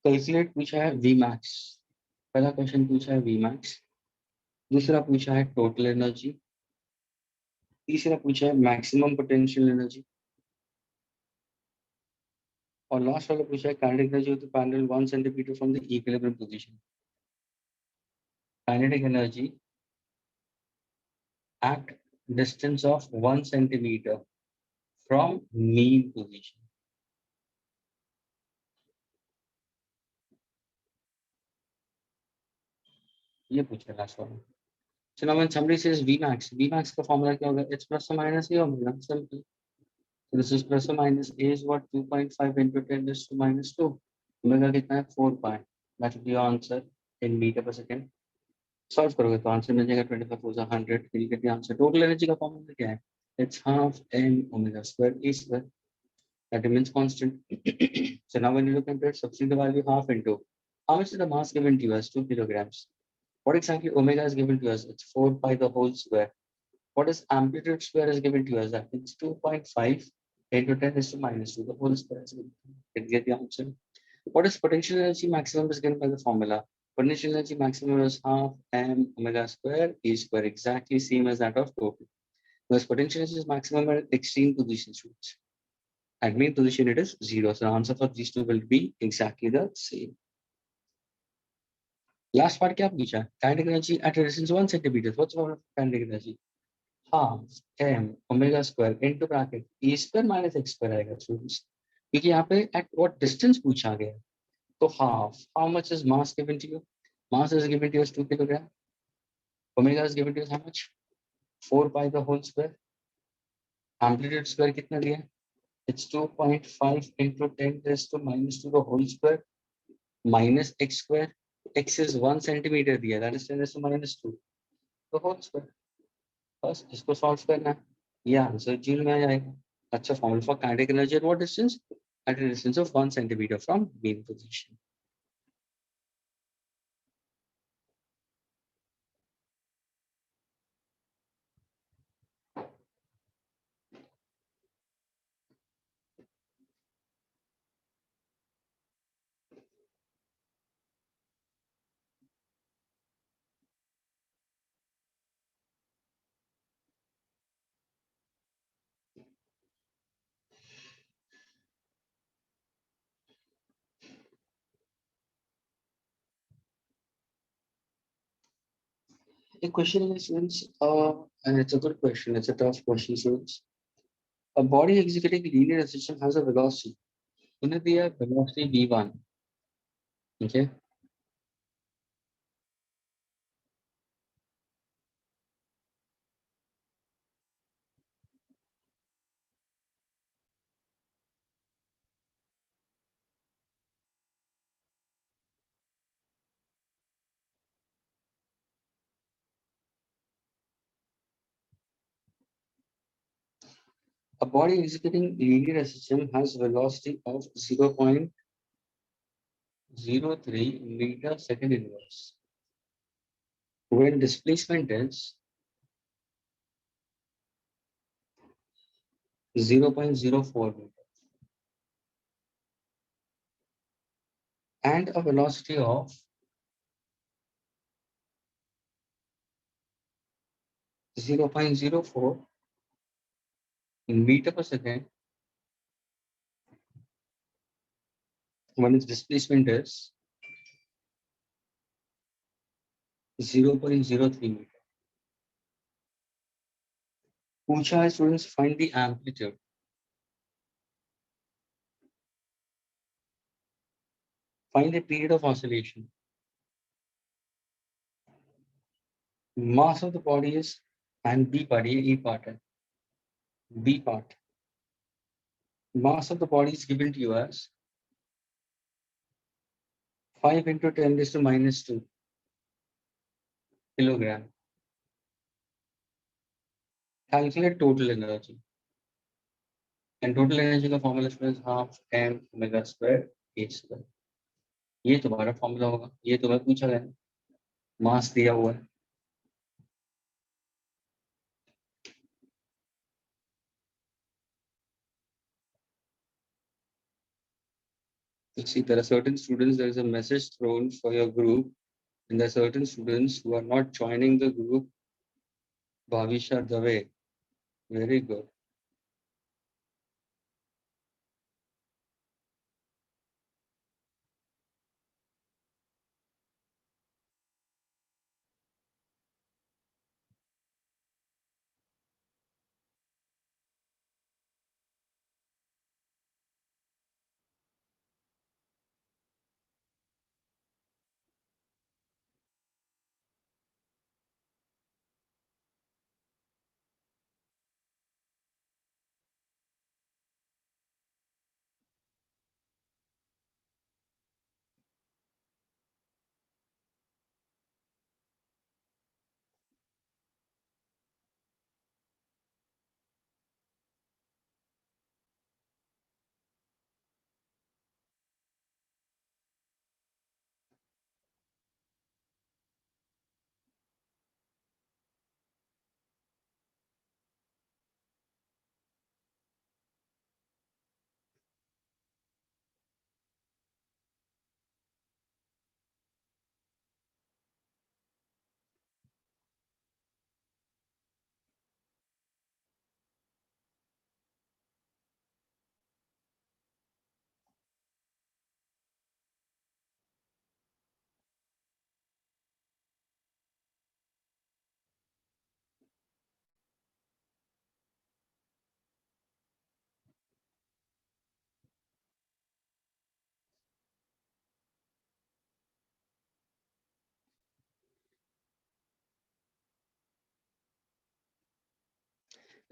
A: Calculate पूछा है Vmax. पहला question पूछा है Vmax. दूसरा पूछा है total energy. तीसरा पूछा है मैक्सिमम पोटेंशियल एनर्जी. और लास्ट वाला पूछा है kinetic energy of the panel 1 centimeter from the equilibrium position. Kinetic energy at distance of 1 centimeter from mean position. ये पूछा है लास्ट वाला. So now when somebody says Vmax, Vmax का formula क्या होगा? It's plus or minus A omega, simple. So this is plus or minus A is what 2.5 into 10 raised to minus 2. Omega कितना है 4 pi. That will be your answer in meter per second. Solve करोगे तो answer मिल जाएगा 25 4 100. You'll get the answer. Total energy का formula क्या है? It's half m omega square e square. That remains constant. So now when you look into it, substitute the value half into how much is the mass given to us? 2 kilograms. What exactly omega is given to us? It's 4 pi the whole square. What is amplitude square is given to us? That it's 2.5 into 10 is to minus 2 the whole square. You can get the answer. What is potential energy maximum is given by the formula. Potential energy maximum is half m omega square e square, exactly same as that of total. Because potential energy is maximum at extreme positions. At main position it is 0. So the answer for these two will be exactly the same. Last part क्या पूछा? Kinetic energy at a distance 1 centimeter. What's the kinetic energy? Half m omega square into bracket e square minus x square आएगा students. क्योंकि यहाँ पे at what distance पूछा गया है. तो half. How much is mass given to you? Mass is given to you as 2 kilogram. Omega is given to you as how much? 4 pi the whole square. Amplitude square कितना दिया है? It's 2.5 into 10 raised to minus 2 the whole square minus x square. X is 1 centimeter दिया. That is 10 raised to minus 2 the whole square. बस इसको solve करना है. ये answer zero में आ जाएगा. अच्छा formula for kinetic energy at what distance? At a distance of 1 centimeter from mean position. The question is, and it's a good question. It's a tough question, students. A body executing linear acceleration has a velocity. उन्हें दिया velocity v1. Okay. A body executing linear acceleration has velocity of 0.03 meter second inverse. When displacement is 0.04 meter and a velocity of 0.04 meter per second when its displacement is 0.03 meter. पूछा है students find the amplitude. Find the period of oscillation. Mass of the body is and B part, E part है. B part. Mass of the body is given to you as 5 into 10 raised to minus 2 kilogram. Calculate total energy. And total energy का formula is half m omega square h square. ये तुम्हारा formula होगा. ये तुम्हें पूछा गया. Mass दिया हुआ है. See, there are certain students, there is a message thrown for your group, and there are certain students who are not joining the group. Bhavisha Dave. Very good.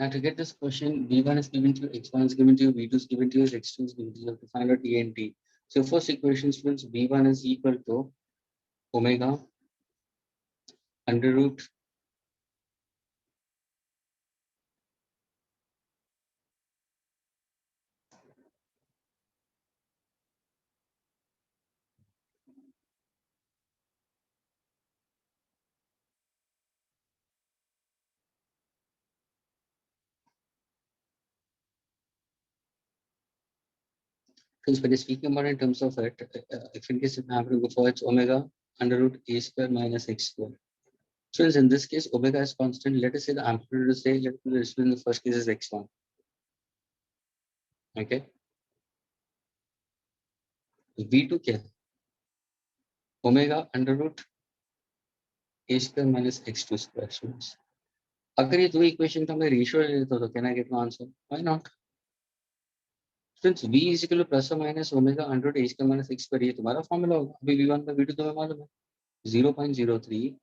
A: Now to get this question, V1 is given to you, X1 is given to you, V2 is given to you, X2 is given to you. You have to find out E and T. So first equation, students, V1 is equal to omega under root since when speaking about in terms of it, if in case if I have to go for it's omega under root a square minus x square. So in this case, omega is constant. Let us say the amplitude is say, let's in the first case is x1. Okay. V2 क्या है? Omega under root a square minus x2 square. Students. अगर ये दो equation का मैं ratio ले लेता तो can I get my answer? Why not? Since v is equal to plus or minus omega under root a square minus x square, ये तुम्हारा फॉर्मूला होगा. अभी v1 का v2 तुम्हें मालूम है 0.03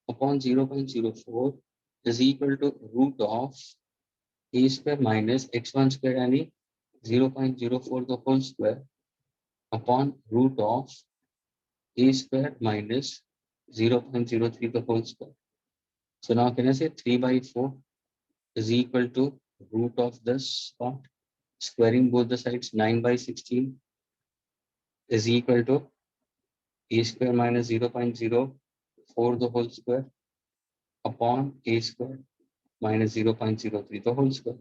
A: upon 0.04 is equal to root of a square minus x1 square यानी 0.04 the whole square upon root of a square minus 0.03 the whole square. So now can I say 3 by 4 is equal to root of this part, squaring both the sides, 9 by 16 is equal to a square minus 0.04 the whole square upon a square minus 0.03 the whole square.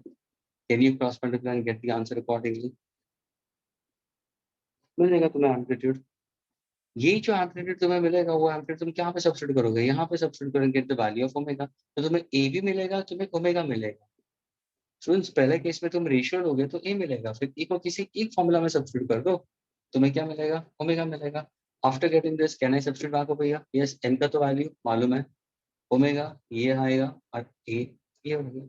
A: Can you cross multiply and get the answer accordingly? मिल जाएगा तुम्हें amplitude. ये जो amplitude तुम्हें मिलेगा वो amplitude तुम क्या पे सब्स्टिट्यूट करोगे? यहाँ पे सब्स्टिट्यूट करेंगे द वैल्यू ऑफ ओमेगा. तो तुम्हें ए भी मिलेगा, तुम्हें ओमेगा मिलेगा. स्टूडेंट्स पहले केस में तुम रेशियो लोगे तो ए मिलेगा, फिर ए को किसी एक फॉर्मूला में सब्स्टिट्यूट कर दो, तुम्हें क्या मिलेगा? ओमेगा मिलेगा. After getting this can I substitute back भैया? यस, एन का तो वैल्यू मालूम है, ओमेगा ये आएगा और ए ये हो गया.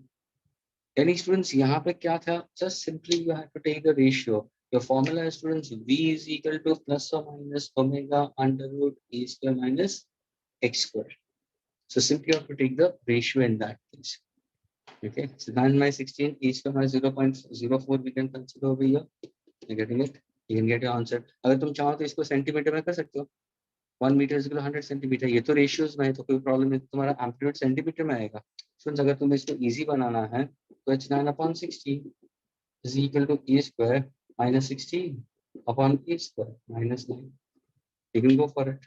A: यानी स्टूडेंट्स यहाँ पे क्या था? Just simply you have to take the ratio. Your formula is, students, v is equal to plus or minus omega under root a square minus x square. So simply you have to take the ratio in that case. Okay, so 9 by 16 a square minus 0.04 we can consider over here. You're getting it? You can get your answer. अगर तुम चाहो तो इसको centimetre में कर सकते हो. 1 metre is 100 centimetre. ये तो रेशियोज में है तो कोई प्रॉब्लम नहीं. तुम्हारा एम्पलीट्यूड सेंटीमीटर में आएगा. फ्रेंड्स अगर तुम्हें इसको इजी बनाना है तो h9/16 is equal to a square minus 16 upon a square minus 9. You can go for it.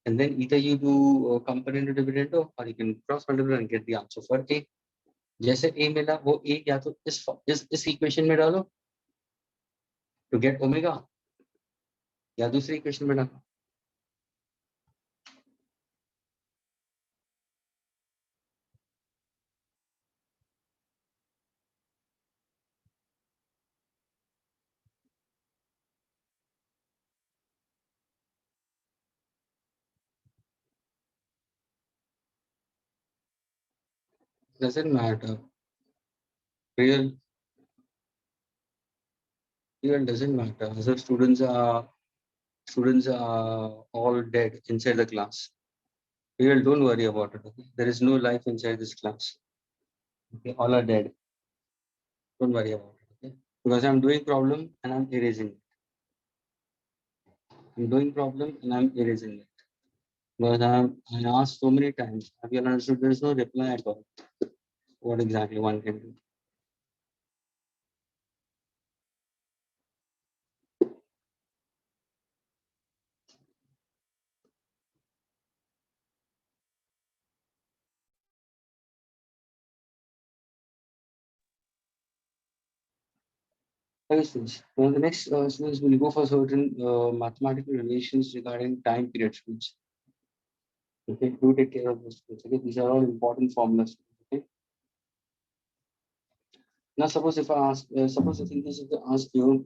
A: And then either you do component dividend or you can cross multiply and get the answer for A. जैसे A मिला वो A या तो इस equation में डालो to get omega या दूसरी इक्वेशन में डालो. Doesn't matter. Real doesn't matter. So students are all dead inside the class. Real, don't worry about it. Okay? There is no life inside this class. Okay, all are dead. Don't worry about it. Okay, because I'm doing problem and I'm erasing it. I'm doing problem and I'm erasing it. Because I asked so many times. Have you understood? There is no reply at all. What exactly one can do? Okay, students. Well, the next students will go for certain mathematical relations regarding time period. Students. Okay, do take care of this. Okay, these are all important formulas. Okay. Now, suppose if I ask, suppose I think this is to ask you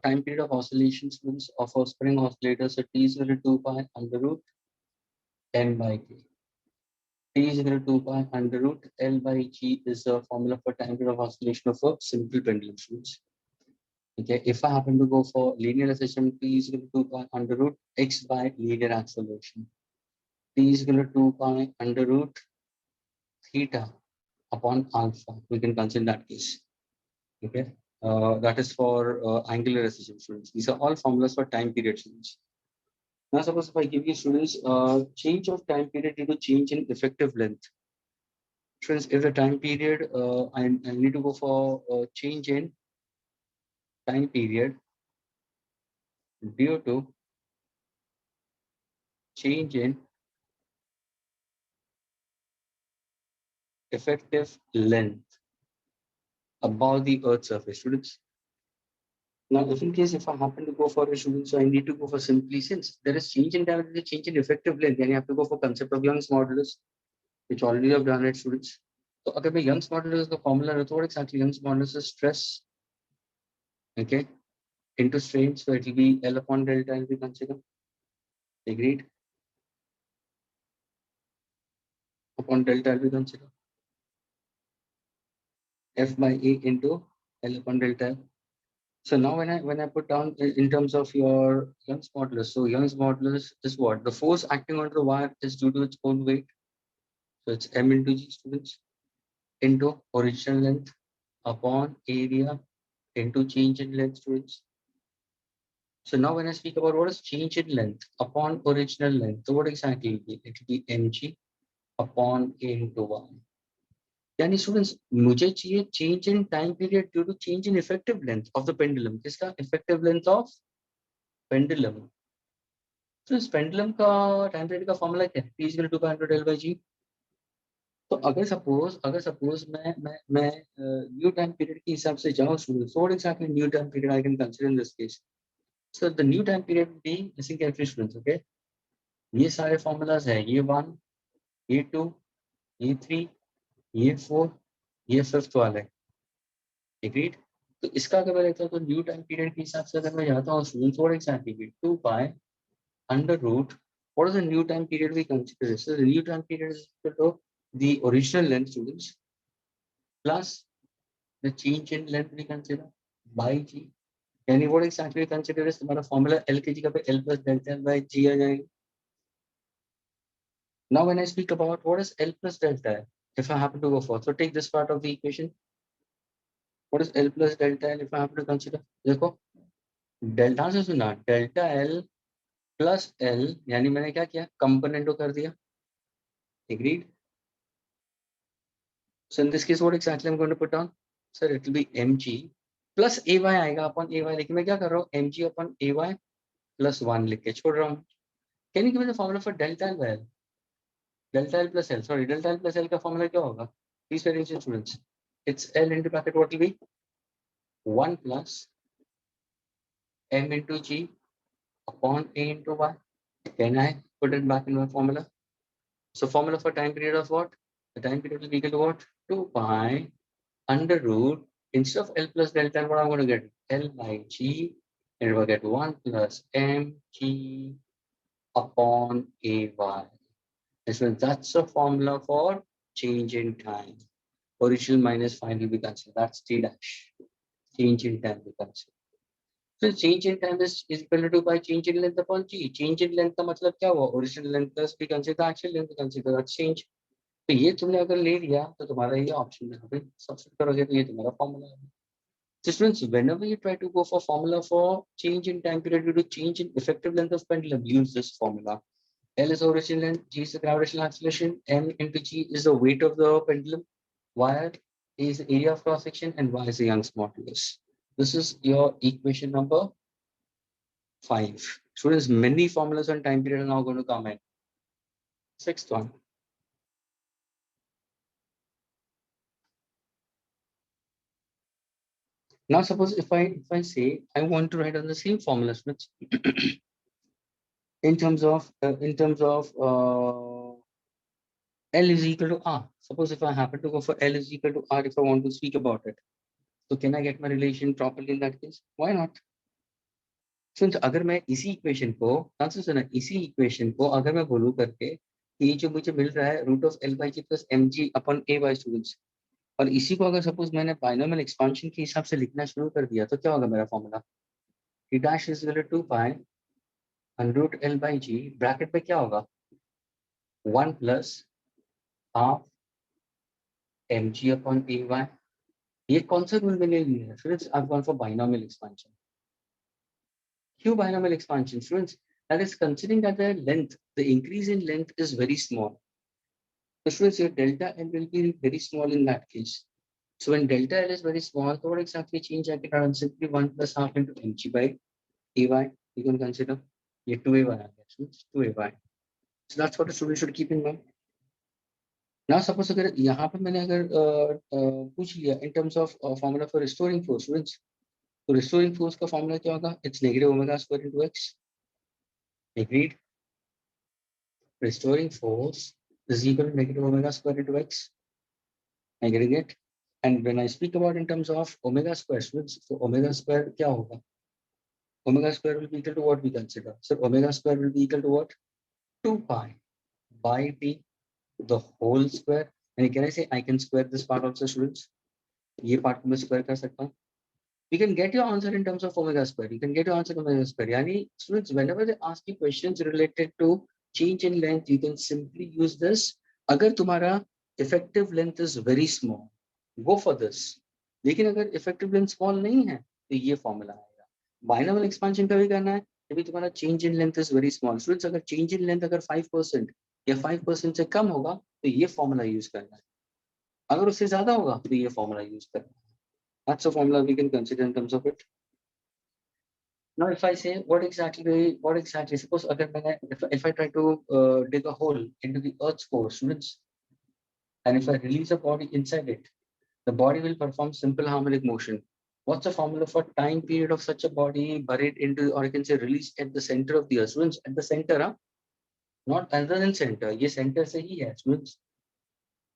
A: time period of oscillation, students, of a spring oscillator. So T is equal to 2 pi under root n by k. T is equal to 2 pi under root L by G is the formula for time period of oscillation of a simple pendulum, students. Okay, if I happen to go for linear system, T is equal to 2 pi under root x by linear acceleration. T is equal to 2 pi under root theta upon alpha. We can consider that case. Okay. That is for angular recession students. These are all formulas for time period students. Now, suppose if I give you students change of time period due to change in effective length. Students, if the time period, I need to go for change in time period due to change in effective length above the Earth's surface. Students, now if in case if I happen to go for a student, so I need to go for simply since there is change in time, there is change in effective length, then you have to go for concept of Young's modulus, which already have done it, students. So अगर मैं Young's modulus का formula है तो what exactly Young's modulus is stress, okay, into strain, so it will be L upon delta will be considered. Agreed? Upon delta will be considered. F by A into L upon delta. So now when I put down in terms of your Young's modulus, so Young's modulus is what? The force acting on the wire is due to its own weight. So it's M into G, students, into original length upon area into change in length, students. So now when I speak about what is change in length upon original length, so what exactly will be? It will be mg upon a into 1. यानी students मुझे चाहिए change in time period due to change in effective length of the pendulum. किसका effective length of pendulum? So इस pendulum का time period का formula क्या है? P is equal to 2 L by G. तो अगर सपोज मैं न्यू टाइम पीरियड के हिसाब से जाऊँ students, so what exactly new time period I can consider in this case? So the new time period will be missing carefully students, okay? ये सारे formulas है, ये 1, ये 2, ये 3, ये 4, ये 5th वाला है. Agreed? तो इसका अगर मैं लेता हूँ तो न्यू टाइम पीरियड के हिसाब से अगर मैं जाता हूँ students, what exactly be 2 pi under root. What is the new time period we consider? So the new time period is equal to the original length, students, plus the change in length we consider by G. यानी what exactly we consider is हमारा formula L की जगह पे L plus delta L by G आ जाएगा. Now when I speak about what is L plus delta L, if I happen to go for, so take this part of the equation. What is L plus delta L if I have to consider? देखो delta से सुना delta L plus L यानी मैंने क्या किया component को कर दिया. Agreed? So in this case what exactly I'm going to put down? Sir, it will be mg plus ay आएगा upon ay, लेकिन मैं क्या कर रहा हूँ mg upon ay plus 1 लिख के छोड़ रहा हूँ. Can you give me the formula for delta L by L? Delta L plus L, sorry, delta L plus L का formula क्या होगा? Please pay attention students. It's L into bracket what will be 1 plus m into g upon a into y. Can I put it back in my formula? So formula for time period of what? The time period will be equal to what? 2 pi under root, instead of L plus delta L, what I'm going to get? L by G, and we'll get 1 plus mg upon ay. So that's a formula for change in time. Original minus final will be considered. That's T dash. Change in time will be considered. So change in time is equal to 2 by change in length upon G. Change in length का मतलब क्या हुआ? Original length plus we consider actual length, consider that change. तो ये तुमने अगर ले लिया तो तुम्हारा ये ऑप्शन में पे सब्स्टिट्यूट करोगे तो ये तुम्हारा फॉर्मूला है. So students, whenever you try to go for formula for change in time period due to change in effective length of pendulum, use this formula. L is original length, G is the gravitational acceleration, M into G is the weight of the pendulum, Y is the area of cross section, and Y is the Young's modulus. This is your equation number 5. Students, many formulas on time period are now going to come in. 6th one. Now suppose if I say I want to write on the same formula, students, in terms of L is equal to R. Suppose if I happen to go for L is equal to R, if I want to speak about it, so can I get my relation properly in that case? Why not? Since अगर मैं इसी equation को सुना इसी equation को अगर मैं बोलूँ करके कि ये जो मुझे मिल रहा है root of L by G plus mg अपन a by स्टूडेंट्स, और इसी को अगर सपोज मैंने बाइनोमियल एक्सपांशन के हिसाब से लिखना शुरू कर दिया तो क्या होगा मेरा formula? T dash is equal to 2 pi under root L by G, bracket पे क्या होगा 1 plus half mg upon ay. ये कौन सा रूल मैंने लिया है? Students, I've gone for binomial expansion. क्यों binomial expansion? Students, that is considering that the length, the increase in length is very small. So students, your delta L will be very small in that case. So when delta L is very small, so what exactly change I can run simply 1 plus half into mg by ay. You can consider ये 2ay आ गया, students 2ay. So that's what the student should keep in mind. Now suppose अगर यहाँ पर मैंने अगर पूछ लिया in terms of formula for restoring force, students, तो restoring force का formula क्या होगा? It's negative omega square into x. Agreed? Restoring force is equal to negative omega square into x. I getting it? And when I speak about in terms of omega square, students, so omega square क्या होगा? Omega square will be equal to what we consider. So omega square will be equal to what? 2 pi by t the whole square. And can I say I can square this part also, students? ये part को मैं square कर सकता हूँ. You can get your answer in terms of omega square. You can get your answer omega square. Yani, students, whenever they ask you questions related to change in length, you can simply use this. अगर तुम्हारा effective length is very small, go for this. लेकिन अगर effective length small नहीं है, तो ये formula आएगा. Binomial expansion कभी करना है, जब तुम्हारा change in length is very small. Students, अगर change in length अगर 5% या 5% से कम होगा, तो ये formula use करना है. अगर उससे ज़्यादा होगा, तो ये formula use करना है. That's a formula we can consider in terms of it. Now, if I say what exactly, suppose if I try to dig a hole into the Earth's core, students, and if I release a body inside it, the body will perform simple harmonic motion. What's the formula for time period of such a body buried into, or you can say released at the center of the Earth? Students, at the center, huh? Not other than center. ये center से ही है, students.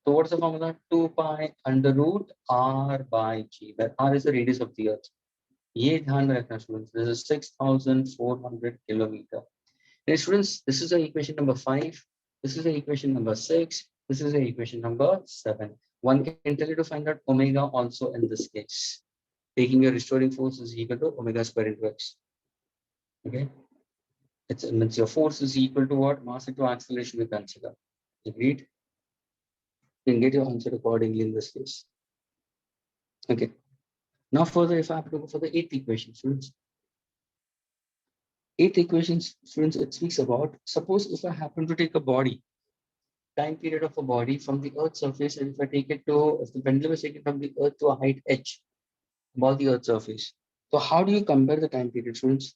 A: So what's the formula? 2 pi under root r by g, where r is the radius of the Earth. ये ध्यान में रखना students. This is 6,400 kilometer. And students, this is the equation number 5. This is the equation number 6. This is the equation number 7. One can tell you to find out omega also in this case. Taking your restoring force is equal to omega square into x. Okay. It means your force is equal to what? Mass into acceleration we consider. Agreed? You can get your answer accordingly in this case. Okay. Now further, if I have to go for the 8th equation, students. 8th equation, students, it speaks about, suppose if I happen to take a body, time period of a body from the Earth's surface, and if I take it to, if the pendulum is taken from the Earth to a height h above the Earth's surface, so how do you compare the time period, students?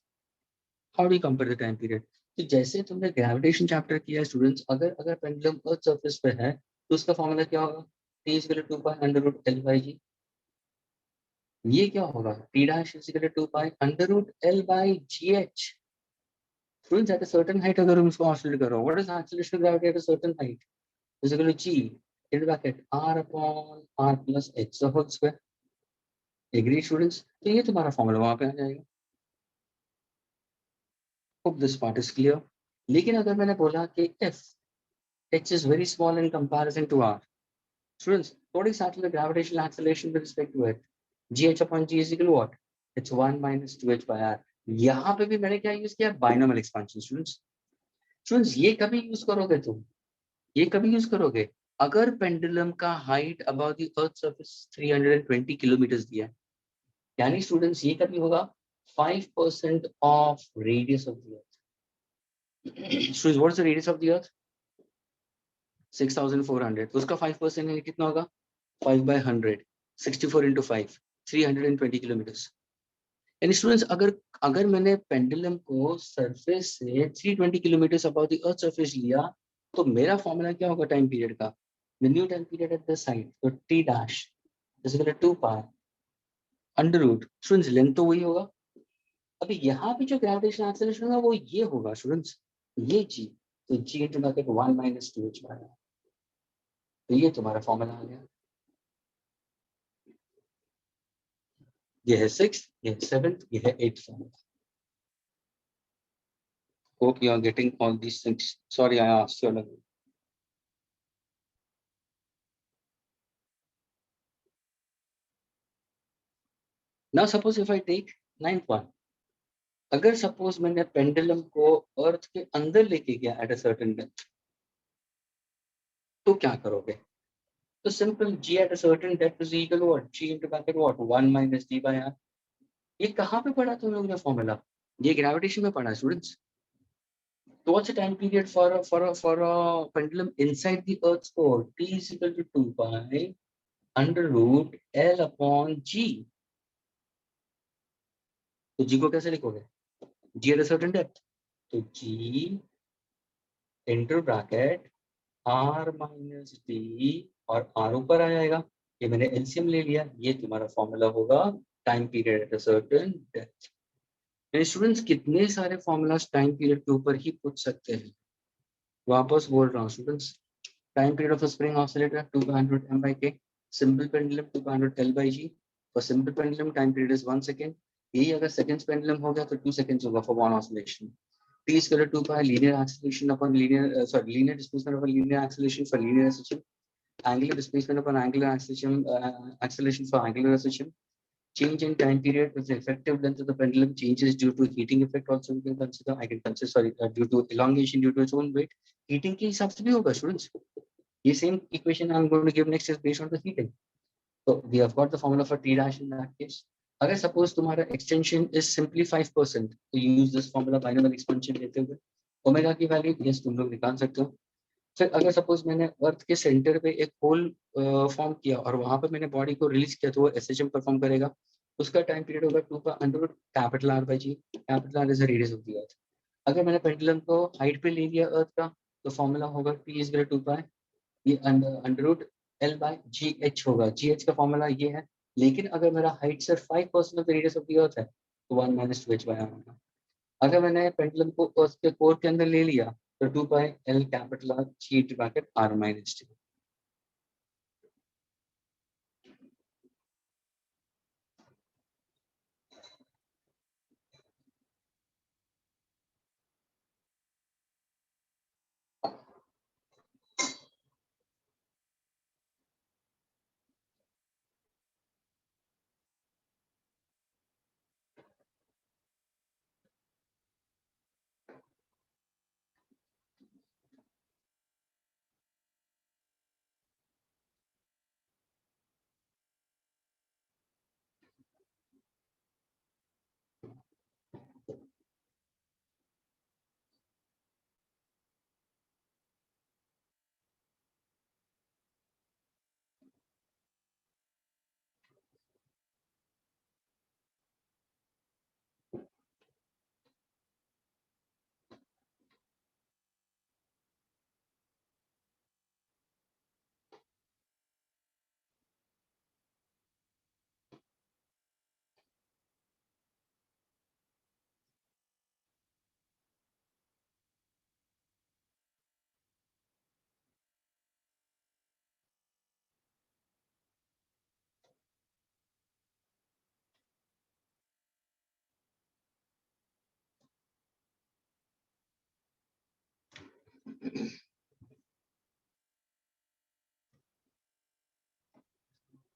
A: How do you compare the time period? तो जैसे तुमने gravitation chapter किया है students, अगर pendulum earth surface पे है तो उसका फॉर्मूला क्या होगा? t is equal to 2 pi under root L by G. ये क्या होगा? t dash is equal to 2 pi under root L by GH. Students, at a certain height अगर हम इसको ऑसिलेट करो, what is acceleration of gravity at a certain height? Is equal to G in bracket R upon R plus H the whole square. Agree students? तो ये तुम्हारा formula वहां पे आ जाएगा. Hope this part is clear. लेकिन अगर मैंने बोला कि if H is very small in comparison to R, students, what is actually the gravitational acceleration with respect to it? GH upon G is equal to what? It's 1 minus 2H by R. यहाँ पे भी मैंने क्या use किया? Binomial expansion, students. Students, ये कभी use करोगे तुम? ये कभी यूज करोगे? अगर पेंडुलम का height about the earth surface 320 kilometre दिया है, यानी स्टूडेंट्स ये कभी होगा 5% of radius of the earth. Students, what is the radius of the अर्थ? 6,400. उसका 5% है कितना होगा? 5 by 100. 64 into 5. 320 किलोमीटर. यानी स्टूडेंट्स, अगर मैंने पेंडुलम को सरफेस से 320 kilometre about the earth surface लिया, तो मेरा फॉर्मूला क्या होगा टाइम पीरियड का? The new time period at this side, so t dash is equal to 2 pi under root. Students, length तो वही होगा. अभी यहाँ पे जो ग्रेविटेशनल एक्सेलरेशन होगा वो ये होगा स्टूडेंट्स, ये g, तो g into bracket 1 minus 2h by r. तो ये तुम्हारा फॉर्मूला आ गया. ये है 6th, ये है 7th, ये है 8th formula. Hope you are getting all these things. Sorry, I asked you. Now suppose if I take 9th one. अगर सपोज मैंने पेंडुलम को अर्थ के अंदर लेके गया एट अ सर्टेन डेप्थ, तो क्या करोगे? So simple, g at a certain depth is equal to what? G into bracket what? 1 minus d by r. ये कहाँ पे पढ़ा तुम लोग ने फॉर्मूला? ये ग्रेविटेशन में पढ़ा students. So what's the time period for a pendulum inside the Earth's core? T is equal to 2 pi under root L upon G. तो G को कैसे लिखोगे? G at a certain depth. तो G into bracket R minus D और R ऊपर आ जाएगा. ये मैंने LCM ले लिया. ये तुम्हारा फॉर्मूला होगा time period at a certain depth. Students कितने सारे फॉर्मूलाज टाइम पीरियड के ऊपर ही पूछ सकते हैं. वापस बोल रहा हूँ students. Time period of a spring oscillator 200 m by k. Simple pendulum 200 L by g. For simple pendulum time period is 1 second. यही अगर seconds pendulum हो गया तो 2 seconds होगा for one oscillation. T is equal to 2 pi linear acceleration upon linear displacement upon linear acceleration for linear acceleration. Angular displacement upon angular acceleration for angular acceleration. Change in time period with the effective length of the pendulum changes due to heating effect also we can consider. I can consider due to elongation due to its own weight. Heating के हिसाब से भी होगा students. The same equation I'm going to give next is based on the heating. So we have got the formula for T dash in that case. अगर suppose तुम्हारा extension is simply 5%, तो use this formula binomial expansion लेते हुए omega की value yes तुम लोग निकाल सकते हो. फिर अगर suppose मैंने अर्थ के सेंटर पे एक होल फॉर्म किया और वहां पर मैंने बॉडी को रिलीज किया तो वो SHM परफॉर्म करेगा. उसका टाइम पीरियड होगा 2 का under capital R by G. Capital R is the radius of the अर्थ. अगर मैंने पेंडुलम को हाइट पे ले लिया अर्थ का तो फॉर्मूला होगा T is equal to 2 pi ये under root L by GH होगा. GH का फॉर्मूला ये है. लेकिन अगर मेरा हाइट सिर्फ 5% of the radius of the earth है तो 1 minus 2h by r होगा. अगर मैंने पेंडुलम को अर्थ के कोर के अंदर ले लिया तो 2 pi L capital R G into bracket R minus T.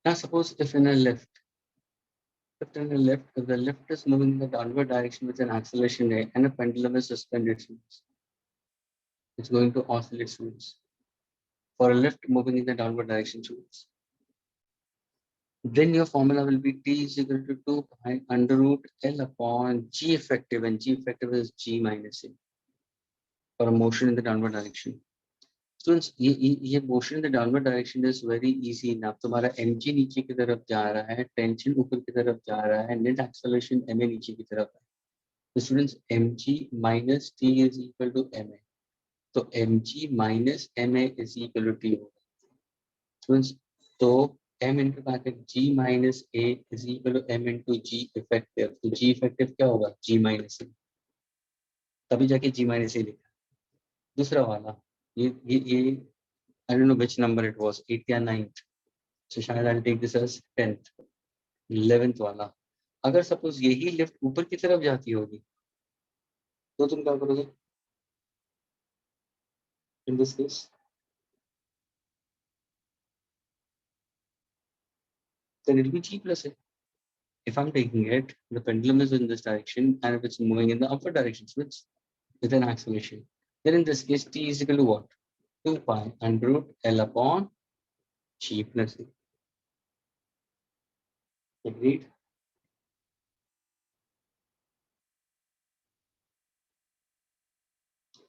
A: Now suppose if in a lift, if the lift is moving in the downward direction with an acceleration A and a pendulum is suspended, it's going to oscillate for a lift moving in the downward direction. Then your formula will be T is equal to 2 pi under root L upon G effective, and G effective is G minus A for a motion in the downward direction. Students, ये motion in the downward direction is very easy enough. तुम्हारा mg नीचे की तरफ जा रहा है, tension ऊपर की तरफ जा रहा है, net acceleration ma नीचे की तरफ है. So students, mg minus t is equal to ma. तो mg minus ma is equal to t होगा. Students, तो m into bracket g minus a is equal to m into g effective. तो g effective क्या होगा? g minus a. तभी जाके g minus a लिखा. दूसरा वाला ये I don't know which number it was, 8th या 9th. So शायद I'll take this as 10th. 11th वाला. अगर सपोज यही लिफ्ट ऊपर की तरफ जाती होगी तो तुम क्या करोगे? In this case, then it will be g plus a. If I'm taking it, the pendulum is in this direction, and if it's moving in the upward direction, so it's with an acceleration. Then in this case, t is equal to what? 2 pi under root L upon cheapness. Agreed?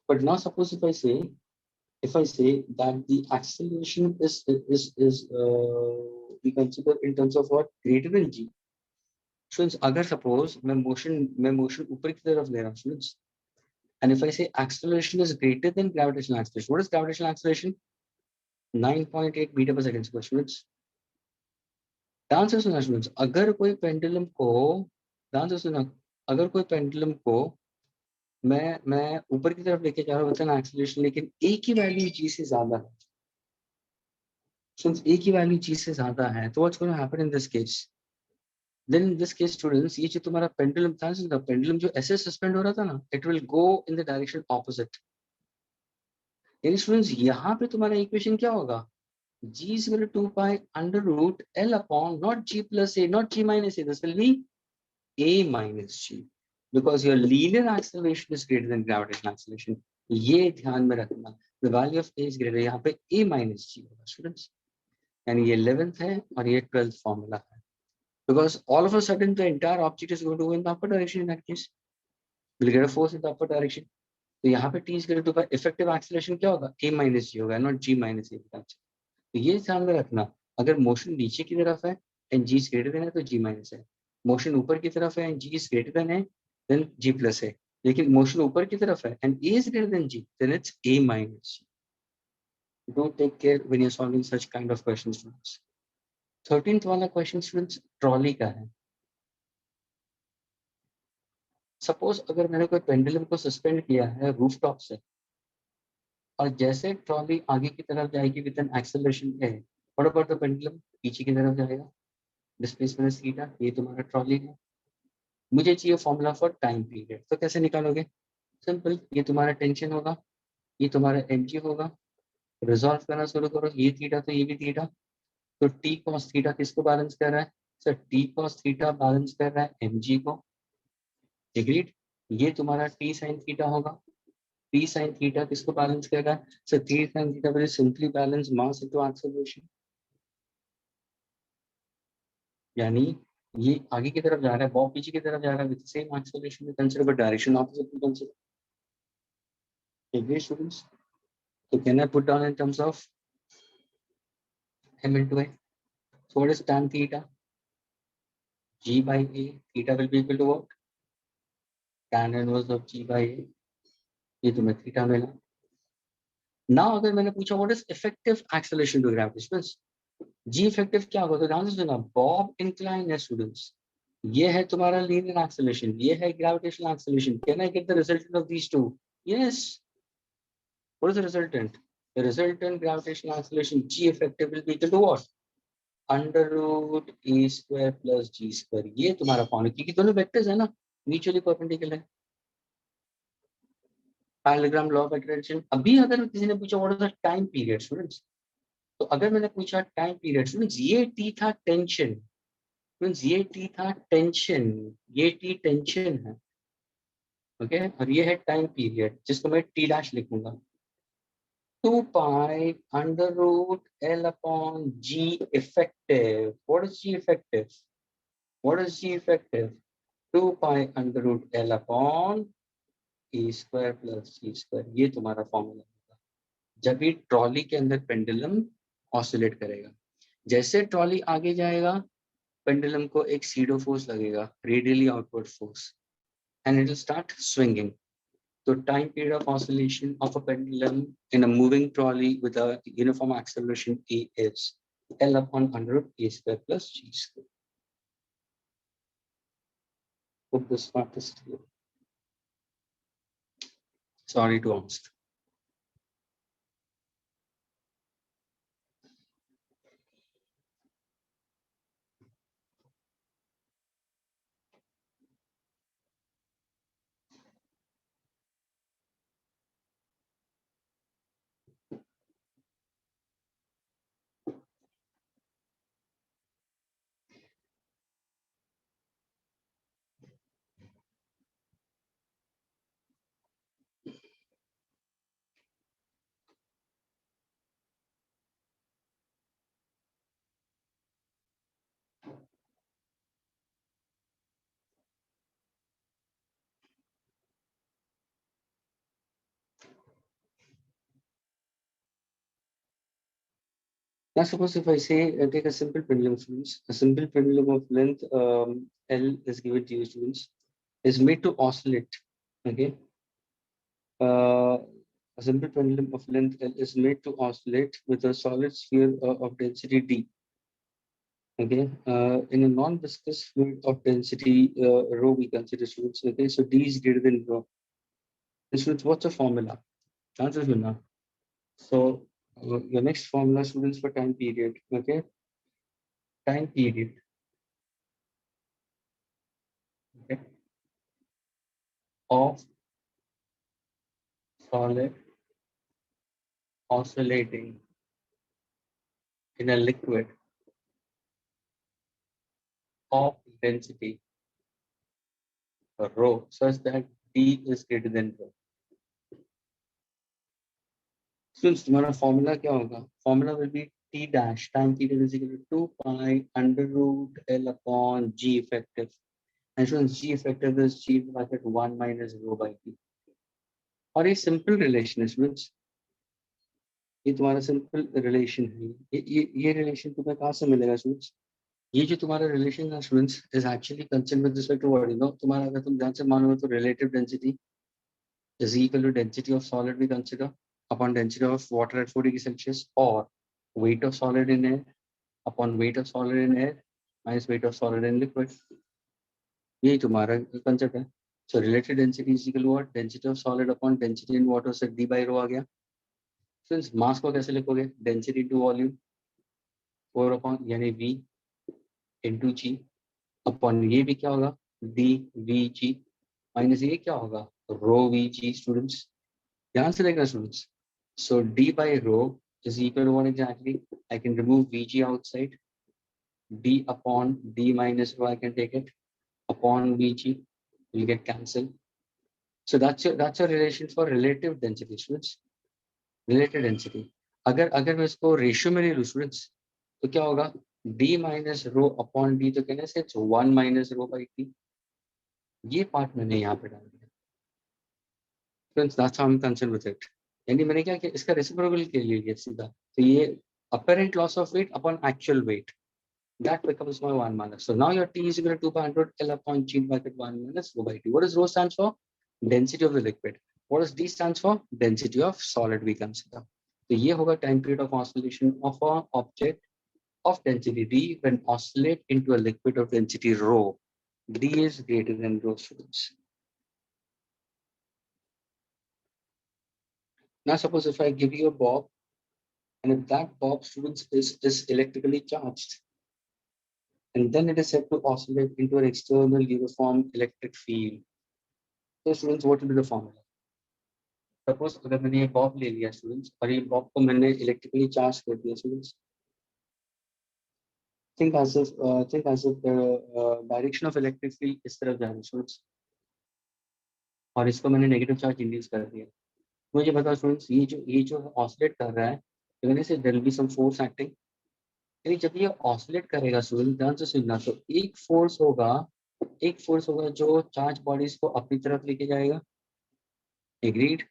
A: But now suppose if I say that the acceleration is we consider in terms of what greater than g. Students, अगर suppose मैं motion ऊपर की तरफ ले रहा हूँ students, and if I say acceleration is greater than gravitational acceleration, what is gravitational acceleration? 9.8 meter per second square. Students, ध्यान से सुना students, अगर कोई पेंडुलम को ध्यान से सुना, अगर कोई पेंडुलम को मैं ऊपर की तरफ लेके जा रहा हूँ एक्सेलरेशन, लेकिन ए की वैल्यू जी से ज्यादा है, since a की वैल्यू g से ज्यादा है, तो what's going to happen in this case? Then in this case students, ये जो तुम्हारा पेंडुलम था, पेंडुलम जो ऐसे सस्पेंड हो रहा था ना, it will go in the direction opposite. यानी स्टूडेंट्स यहाँ पे तुम्हारा इक्वेशन क्या होगा? g is equal to 2 pi under root l upon not g plus a, not g minus a. This will be a minus g, because your linear acceleration is greater than gravitational acceleration. ये ध्यान में रखना. The value of a is greater. यहाँ पे a minus g होगा students. यानी ये 11th है और ये 12th फॉर्मूला है. Because all of a sudden the entire object is going to go in the upper direction in that case. We'll get a force in the upper direction. तो यहाँ पे t is greater to effective acceleration क्या होगा? a minus g होगा, not g minus a. तो ये ध्यान में रखना, अगर मोशन नीचे की तरफ है and g is greater than है तो g minus है. मोशन ऊपर की तरफ है and g is greater than है then g plus है. लेकिन मोशन ऊपर की तरफ है and a is greater than g, then it's a minus g. Don't take care when you're solving such kind of questions, students. 13th वाला question students trolley का है. सपोज अगर मैंने कोई पेंडुलम को सस्पेंड किया है रूफटॉप से, और जैसे ट्रॉली आगे की तरफ जाएगी विद एन एक्सेलरेशन है, व्हाट अबाउट द पेंडुलम? पीछे की तरफ जाएगा. Displacement is theta. ये तुम्हारा ट्रॉली है. मुझे चाहिए फॉर्मूला फॉर टाइम पीरियड. तो कैसे निकालोगे? सिंपल, ये तुम्हारा टेंशन होगा, ये तुम्हारा mg होगा. रिजॉल्व करना शुरू करो. ये थीटा तो ये भी थीटा, तो t cos थीटा किसको बैलेंस कर रहा है? Sir t cos theta balance कर रहा है mg को. एग्रीड? ये तुम्हारा t sin थीटा होगा. t sin थीटा किसको बैलेंस करेगा? सो t sin theta will simply balance mass into acceleration. यानी ये आगे की तरफ जा रहा है, बॉब पीछे की तरफ जा रहा है with same acceleration. We consider but direction opposite we consider. Agree students? So can I put down in terms of m into a? So what is tan theta? G by a. Theta will be equal to what? Tan inverse of G by a. ये तुम्हें theta मिला. Now अगर मैंने पूछा what is effective acceleration to gravity, students? G effective क्या होगा? तो ध्यान से सुना, बॉब इंक्लाइन है स्टूडेंट्स. ये है तुम्हारा linear acceleration, ये है gravitational acceleration. Can I get the resultant of these two? Yes. What is the resultant? The resultant gravitational acceleration G effective will be equal to what? Under root a square plus g square. ये तुम्हारा formula, क्योंकि दोनों vectors है ना, mutually perpendicular है. Parallelogram law of attraction. अभी अगर किसी ने पूछा what is the time period students, तो अगर मैंने पूछा टाइम पीरियड स्टूडेंट्स, ये टी था टेंशन स्टूडेंट्स, ये टी था टेंशन, ये टी टेंशन है. ओके और ये है टाइम पीरियड जिसको मैं टी डैश लिखूंगा. 2 pi under root L upon G effective. What is G effective? What is G effective? 2 pi under root L upon E square plus G square. ये तुम्हारा formula होगा जब भी ट्रॉली के अंदर पेंडुलम ऑसिलेट करेगा. जैसे ट्रॉली आगे जाएगा, पेंडुलम को एक सीडो फोर्स लगेगा, radially outward force, and it will start swinging. So time period of oscillation of a pendulum in a moving trolley with a uniform acceleration A is L upon under root A square plus G square. Hope this part is clear. Sorry to ask. Now suppose if I say take a simple pendulum, students, a simple pendulum of length L is given to you, students, is made to oscillate. Okay, a simple pendulum of length L is made to oscillate with a solid sphere of density D. Okay, in a non-viscous fluid of density rho, we consider, students. Okay, so D is greater than rho. Students, what's the formula? Answers will now. So your next formula, students, for time period. Okay, time period. Okay, of solid oscillating in a liquid of density rho such that D is greater than rho. Students, तुम्हारा formula क्या होगा? Formula will be T dash time period is equal to 2 pi under root L upon G effective. And students, G effective is G divided 1 minus rho by T. और ये simple relation है students. ये तुम्हारा simple relation है. ये relation तुम्हें कहाँ से मिलेगा students? ये जो तुम्हारा relation है students is actually concerned with respect to what, you know, तुम्हारा अगर तुम ध्यान से मानोगे तो relative density is equal to density of solid we consider upon density of water at 4 degrees Celsius, or weight of solid in air upon weight of solid in air minus weight of solid in liquid. यही तुम्हारा concept है. So relative density is equal to what? Density of solid upon density in water से d by rho आ गया. Since mass को कैसे लिखोगे? Density into volume 4 upon यानी v into g upon ये भी क्या होगा? d v g minus ये क्या होगा? Rho v g students. ध्यान से देखना students. So d by rho is equal to what exactly? I can remove vg outside. D upon d minus rho I can take it upon vg will get cancelled. So that's your relation for relative density students. Relative density. अगर मैं इसको ratio में ले लूं students तो क्या होगा? d minus rho upon d तो कहने से 1 minus rho by t. ये पार्ट मैंने यहाँ पे डाल दिया. Students, that's how I'm concerned with it. यानी मैंने क्या किया? इसका रेसिप्रोकल के लिए लिया सीधा. तो ये apparent loss of weight upon actual weight. That becomes my 1 minus. So now your T is equal to 2 pi under L upon G bracket 1 minus rho by T. What does rho stands for? Density of the liquid. What does D stands for? Density of solid we consider. So ये होगा time period of oscillation of an object of density D when oscillate into a liquid of density rho. D is greater than rho, students. Now suppose if I give you a bob, and if that bob, students, is electrically charged, and then it is said to oscillate into an external uniform electric field. So students, what will be the formula? Suppose अगर मैंने ये Bob ले लिया students और ये Bob को मैंने electrically charge कर दिया students. Think as if the direction of electric field इस तरफ जा रहा है students. और इसको मैंने negative charge induce कर दिया. मुझे बताओ students, ये जो oscillate कर रहा है, कहने से there will be some force acting. यानी जब ये oscillate करेगा students, ध्यान से सुनना, तो एक force होगा जो charge bodies को अपनी तरफ लेके जाएगा. Agreed?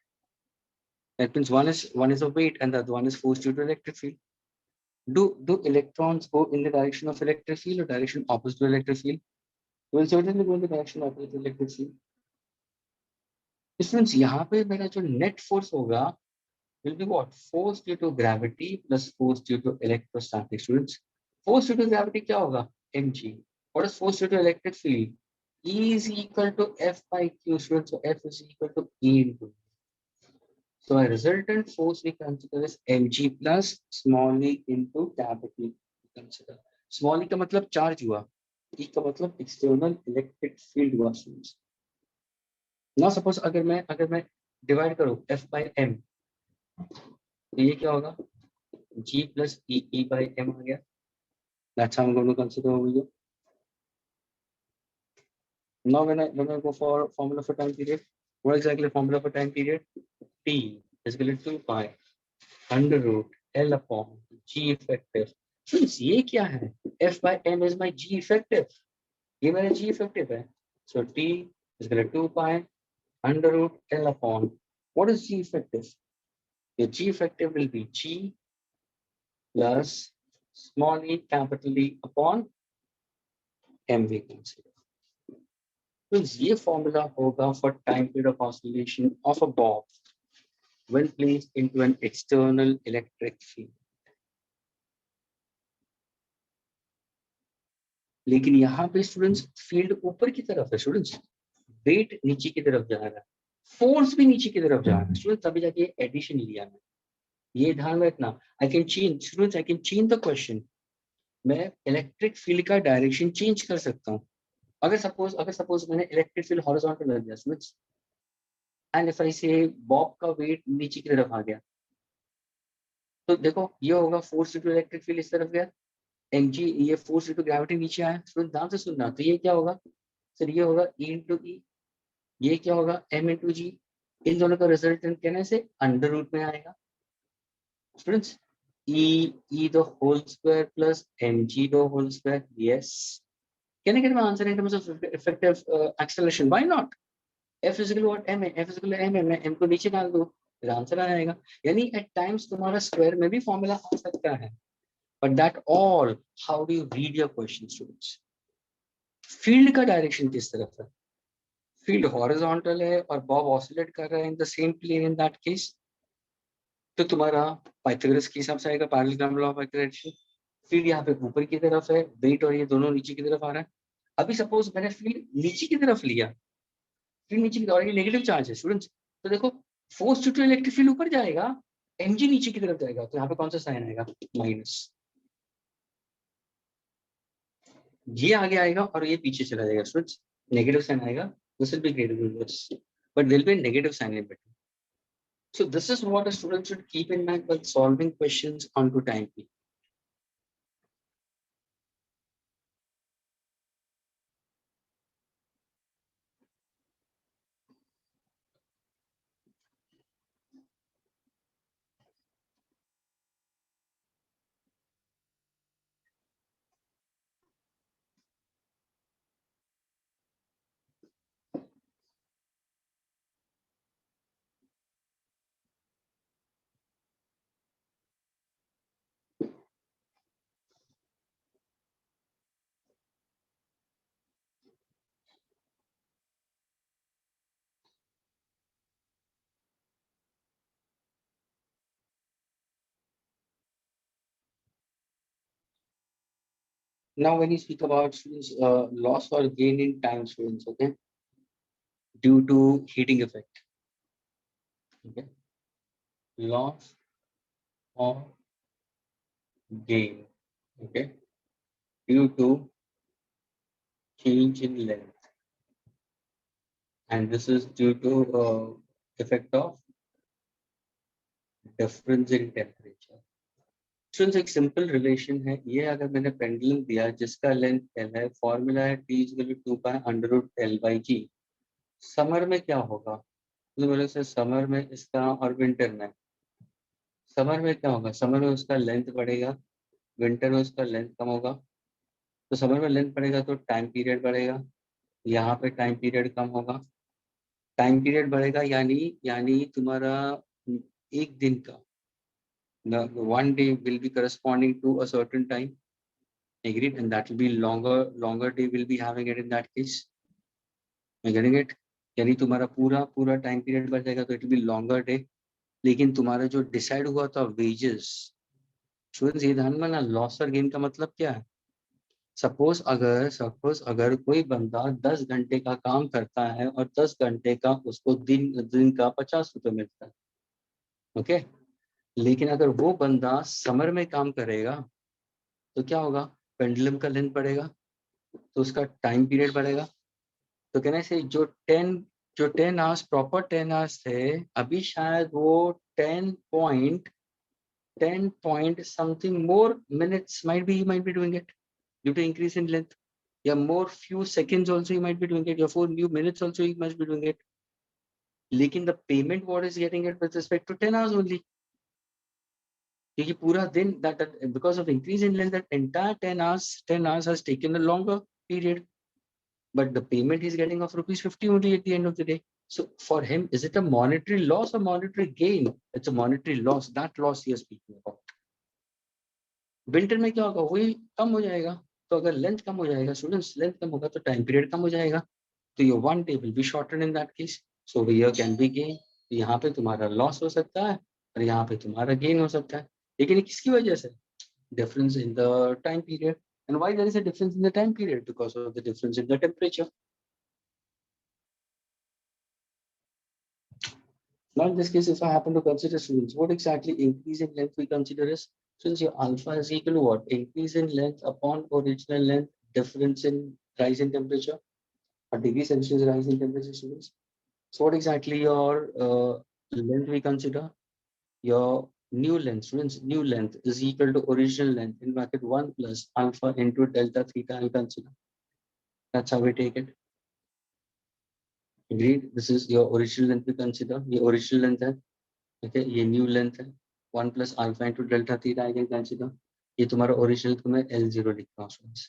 A: That means one is a weight and the other one is force due to electric field. Do electrons go in the direction of electric field or direction opposite to electric field? They will certainly go in the direction opposite to electric field. Students, यहाँ पे मेरा जो net force होगा will be what? Force due to gravity plus force due to electrostatic. Students, force due to gravity क्या होगा? mg. What is force due to electric field? E is equal to F by Q. Students, so F is equal to E into. So a resultant force we consider is mg plus small e into capital E. Consider small e का मतलब charge हुआ, e का मतलब external electric field हुआ students. Now suppose अगर मैं divide करूँ f by m, तो ये क्या होगा? g plus e by m आ गया. That's how I'm going to consider over here. Now when I go for formula for time period, what exactly formula for time period? T is equal to 2 pi under root L upon G effective. Since ये क्या है? F by M is my G effective. ये मेरा G effective है. So T is equal to 2 pi under root L upon. What is G effective? The G effective will be G plus small e capital E upon mv consider. तो ये formula होगा for time period of oscillation of a bob when placed into an external electric field. लेकिन यहाँ पे students field ऊपर की तरफ है स्टूडेंट्स, वेट नीचे की तरफ जा रहा है, फोर्स भी नीचे की तरफ जा रहा है स्टूडेंट्स, तभी जाके एडिशन लिया है, ये ध्यान में रखना. I can change students, I can change the question. मैं इलेक्ट्रिक फील्ड का डायरेक्शन चेंज कर सकता हूँ. अगर सपोज मैंने इलेक्ट्रिक फील्ड हॉरिजॉन्टल रख दिया स्टूडेंट्स, एंड इफ आई से बॉब का वेट नीचे की तरफ आ गया, तो देखो ये होगा फोर्स इंटू इलेक्ट्रिक फील्ड इस तरफ गया, mg ये फोर्स इंटू ग्रेविटी नीचे आया. स्टूडेंट ध्यान से सुनना, तो ये क्या होगा सर, ये होगा e इंटू ई, ये क्या होगा m इंटू जी. इन दोनों का रिजल्टेंट कहने से अंडर रूट में आएगा students, e the whole square plus mg the whole square. Yes, can I get my answer in terms of effective acceleration? Why not? F is equal to what? M है, F is equal to M है, मैं M को नीचे डाल दूं, फिर answer आएगा. यानी at times तुम्हारा स्क्वायर में भी फॉर्मूला आ सकता है, but that all how do you read your question students? Field का डायरेक्शन किस तरफ है, फील्ड हॉरिजॉन्टल है और बॉब ऑसिलेट कर रहा है in the same plane, in that case तो तुम्हारा पाइथागोरस के हिसाब से आएगा, parallelogram law of acceleration. Field यहाँ पे ऊपर की तरफ है, वेट और ये दोनों नीचे की तरफ आ रहा है. अभी सपोज मैंने फील्ड नीचे की तरफ लिया, फील्ड नीचे की तरफ, और ये नेगेटिव चार्ज है स्टूडेंट्स, तो देखो फोर्स टू इलेक्ट्रिक फील्ड ऊपर जाएगा, mg नीचे की तरफ जाएगा, तो यहाँ पे कौन सा साइन आएगा, माइनस. ये आगे आएगा और ये पीछे चला जाएगा स्टूडेंट्स, नेगेटिव साइन आएगा, this will be greater than this, but there will be negative sign in between. So this is what a student should keep in mind while solving questions onto time P. Now, when you speak about students, loss or gain in time, students, okay, due to heating effect, okay, loss or gain, okay, due to change in length, and this is due to effect of difference in temperature. Students एक simple relation है ये, अगर मैंने pendulum दिया जिसका length l है, formula है t equal to 2 pi under root l by g. Summer में क्या होगा, तो मेरे से समर में इसका और विंटर में, समर में क्या होगा, समर में उसका लेंथ बढ़ेगा, विंटर में उसका लेंथ कम होगा. तो समर में लेंथ बढ़ेगा तो टाइम पीरियड बढ़ेगा, यहाँ पे टाइम पीरियड कम होगा. टाइम पीरियड बढ़ेगा यानी तुम्हारा एक दिन का, one day will be corresponding to a certain time, agreed, and that will be longer day will be having it in that case. I'm getting it? यानी तुम्हारा पूरा टाइम पीरियड बढ़ जाएगा तो it will be longer day. लेकिन तुम्हारा जो decide हुआ था वेजेस, स्टूडेंट्स ये ध्यान में ना, लॉस और गेन का मतलब क्या है. सपोज अगर कोई बंदा 10 घंटे का काम करता है और 10 घंटे का उसको दिन का 50 रुपए मिलता है, ओके. लेकिन अगर वो बंदा समर में काम करेगा तो क्या होगा, पेंडुलम का लेंथ बढ़ेगा तो उसका टाइम पीरियड बढ़ेगा. तो कहने से जो 10 आवर्स प्रॉपर 10 आवर्स थे, अभी शायद वो 10 point something more minutes might be doing it due to increase in length. Yeah, more few seconds also you might be doing it, or 4 new minutes also you must be doing it. लेकिन the payment what is getting it with respect to 10 hours only. क्योंकि पूरा दिन that because of increase in length that entire 10 hours has taken a longer period, but the payment he's getting of rupees 50 only at the end of the day. So for him, is it a monetary loss or monetary gain? It's a monetary loss. That loss he is speaking about. Winter में क्या होगा, वही कम हो जाएगा। तो अगर length कम हो जाएगा स्टूडेंट्स, लेंथ कम होगा तो टाइम पीरियड कम हो जाएगा, तो your one day will be shorted in that case, so here can be gain. यहाँ पे तुम्हारा लॉस हो सकता है और यहाँ पे तुम्हारा गेन हो सकता है, लेकिन किसकी वजह से, difference in the time period. And why there is a difference in the time period? Because of the difference in the temperature. Now in this case, if I happen to consider students, what exactly increase in length we consider is, since your alpha is equal to what? Increase in length upon original length, difference in rise in temperature, or degree Celsius rise in temperature, students. So what exactly your length we consider? Your new length, students, new length is equal to original length in bracket 1 plus alpha into delta theta I consider. That's how we take it. Agreed. This is your original length we consider. ये original length है, okay? ये new length है. 1 plus alpha into delta theta I can consider. ये तुम्हारा original को मैं L0 लिख रहा हूँ students.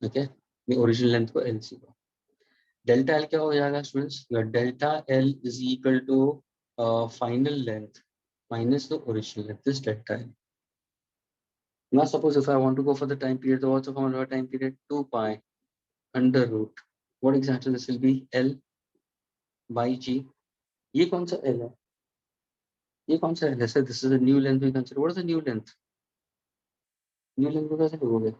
A: Okay? ये original length को L0. Delta L क्या हो जाएगा students? Your delta L is equal to final length minus the original length. This delta L. Now suppose if I want to go for the time period, the what's the formula for time period? 2 pi under root. What exactly this will be? L by G. ये कौन सा L है? ये कौन सा है? Sir this is a new length we consider. What is the new length? New length को कैसे लिखोगे?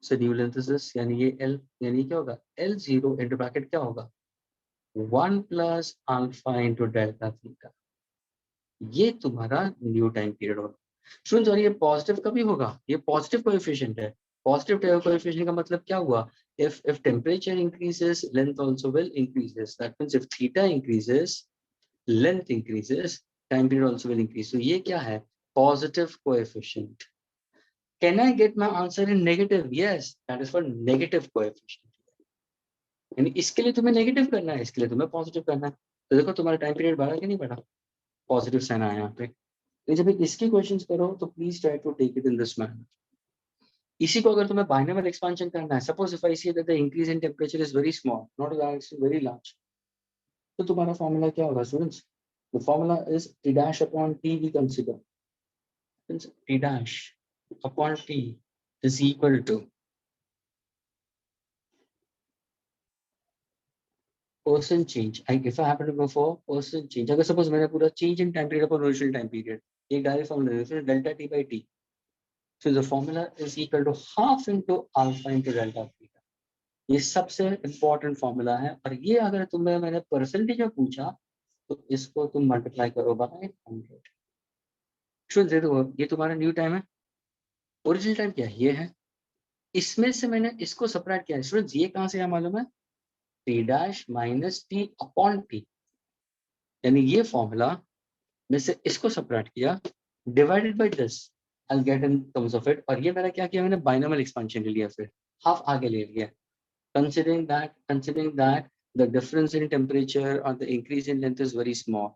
A: Sir new length is this, यानी ये L, यानी क्या होगा? L0 इनटू ब्रैकेट क्या होगा? 1 plus alpha into delta theta. ये तुम्हारा न्यू टाइम पीरियड होगा स्टूडेंट्स। और ये पॉजिटिव कभी होगा? ये पॉजिटिव कोएफिशिएंट है। पॉजिटिव कोएफिशिएंट का मतलब क्या हुआ? if temperature increases, length also will increases. That means if theta increases, length increases, time period also will increase. So ये क्या है? Positive coefficient. Can I get my answer in negative? Yes, that is for negative coefficient. यानी इसके लिए तुम्हें negative करना है, इसके लिए तुम्हें पॉजिटिव करना है। तो देखो तुम्हारा टाइम पीरियड बढ़ा कि नहीं बढ़ा? पॉजिटिव साइन आया यहाँ पे। तो जब इसके क्वेश्चंस करो तो please try to take it in this manner. इसी को अगर तुम्हें बाइनोमियल एक्सपेंशन करना है, suppose if I see that the increase in temperature is very small, not very large, तो तुम्हारा फॉर्मूला क्या होगा students? The formula is t dash upon t we consider. T dash upon t is equal to percent change. If I happen to go for percent change, अगर suppose मैंने पूरा change in time period upon original time period, ये direct formula है, delta t by t. So the formula is equal to half into alpha into delta theta. ये सबसे important formula है, और ये अगर तुम्हें मैंने परसेंटेज में पूछा तो इसको तुम मल्टीप्लाई करो बाय 100। स्टूडेंट्स देखो ये तुम्हारा न्यू टाइम है, ओरिजिनल टाइम क्या है? ये है। इसमें से मैंने इसको सब्ट्रैक्ट किया है स्टूडेंट्स, ये कहां से है मालूम है? T dash minus T upon T, यानी ये फॉर्मूला में से इसको सब्ट्रैक्ट किया divided by this, I will get in terms of it. और ये मैंने क्या किया? मैंने बाइनोमियल एक्सपेंशन ले लिया, फिर हाफ आगे ले लिया, considering that the difference in temperature or the increase in length is very small.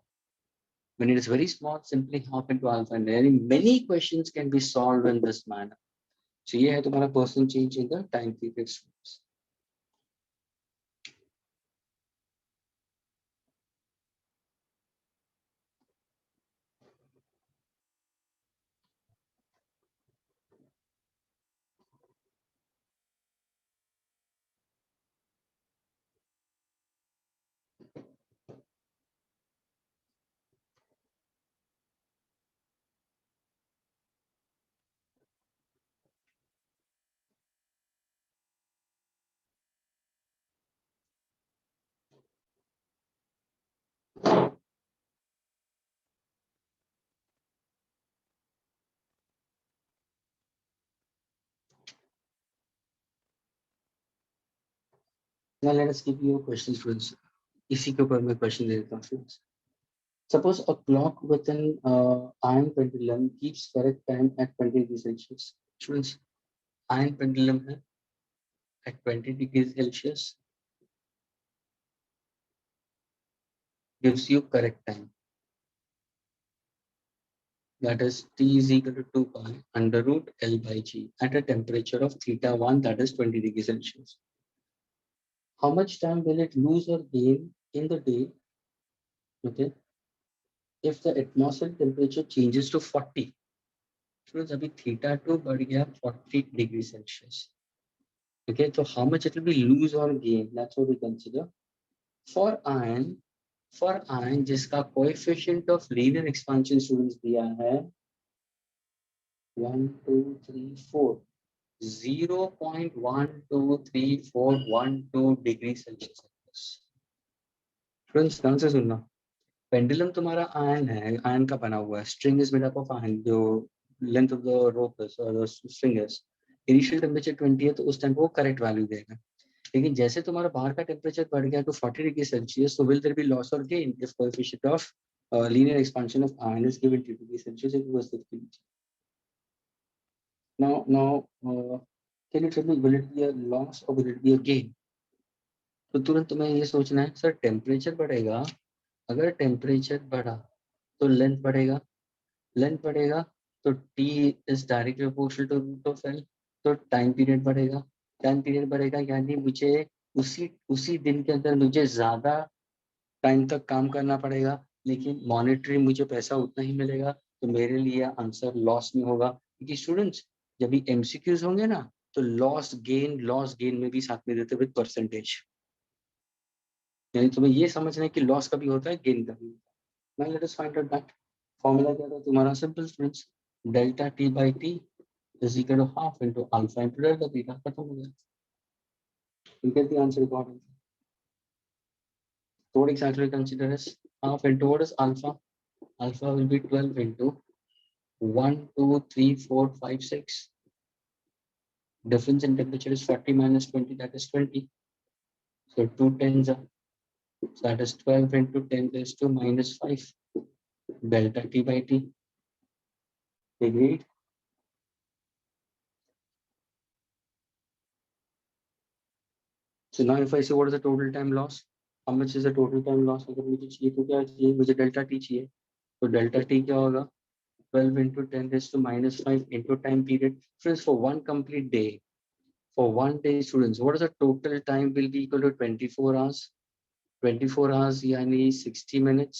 A: When it is very small, simply half into alpha, and many questions can be solved in this manner. So ये है तुम्हारा percent change in the time period. Now let us give you a question, students. इसी के ऊपर मैं question दे देता हूँ students. Suppose a clock with an iron pendulum keeps correct time at 20 degrees Celsius. Students, iron pendulum है at 20 degrees Celsius gives you correct time. That is t is equal to 2 pi under root L by G at a temperature of theta 1, that is 20 degrees Celsius. How much time will it lose or gain in the day, okay, if the atmospheric temperature changes to 40? Students, अभी θ2 बढ़ गया 40 degree Celsius. Okay, so how much it will be lose or gain? That's what we consider. For iron जिसका coefficient of linear expansion students दिया है 1 2 3 4 0.123412 degree Celsius. Friends ध्यान से सुनना. Pendulum तुम्हारा आयन है, आयन का बना हुआ है. String is made up of ion. जो length of the rope is और स्ट्रिंग इज, इनिशियल टेम्परेचर 20 है तो उस टाइम वो करेक्ट वैल्यू देगा. लेकिन जैसे तुम्हारा बाहर का टेम्परेचर बढ़ गया तो 40 degree Celsius, so will there be loss or gain if coefficient of linear expansion of ion is given to degree Celsius? It was 50. Now, can you tell me, will it be a loss or will it be a gain? तो तुरंत तुम्हें ये सोचना है, sir temperature बढ़ेगा, अगर temperature बढ़ा तो लेंथ बढ़ेगा, लेंथ बढ़ेगा तो t is directly proportional to root of l, तो टाइम पीरियड बढ़ेगा. टाइम पीरियड बढ़ेगा यानी मुझे उसी दिन के अंदर मुझे ज्यादा टाइम तक काम करना पड़ेगा, लेकिन मॉनेटरी मुझे पैसा उतना ही मिलेगा. तो मेरे लिए आंसर लॉस में होगा. क्योंकि स्टूडेंट्स जब भी एमसीक्यूज होंगे ना तो लॉस गेन में भी साथ में देते विद परसेंटेज. यानी तुम्हें ये समझना है कि लॉस का भी होता है, गेन का भी होता है. Now let us find out that. Formula क्या था तुम्हारा? Simple students, delta T by T is equal to half into alpha into delta beta. खत्म हो गया. You get the answer accordingly. So what exactly we consider as half into what is alpha? Alpha will be 12 into 1 2 3 4 5 6. Difference in temperature is 40 minus 20, that is 20. So 2 tens are, so that is 12 into 10 raised to minus 5 delta t by t. Agreed? So now if I say what is the total time loss, how much is the total time loss? अगर मुझे चाहिए तो क्या चाहिए? मुझे delta t चाहिए. तो delta t क्या होगा? 12 into 10 raised to minus 5 into time period. Friends, for one complete day, for one day students, what is the total time will be equal to 24 hours? 24 hours yani 60 minutes.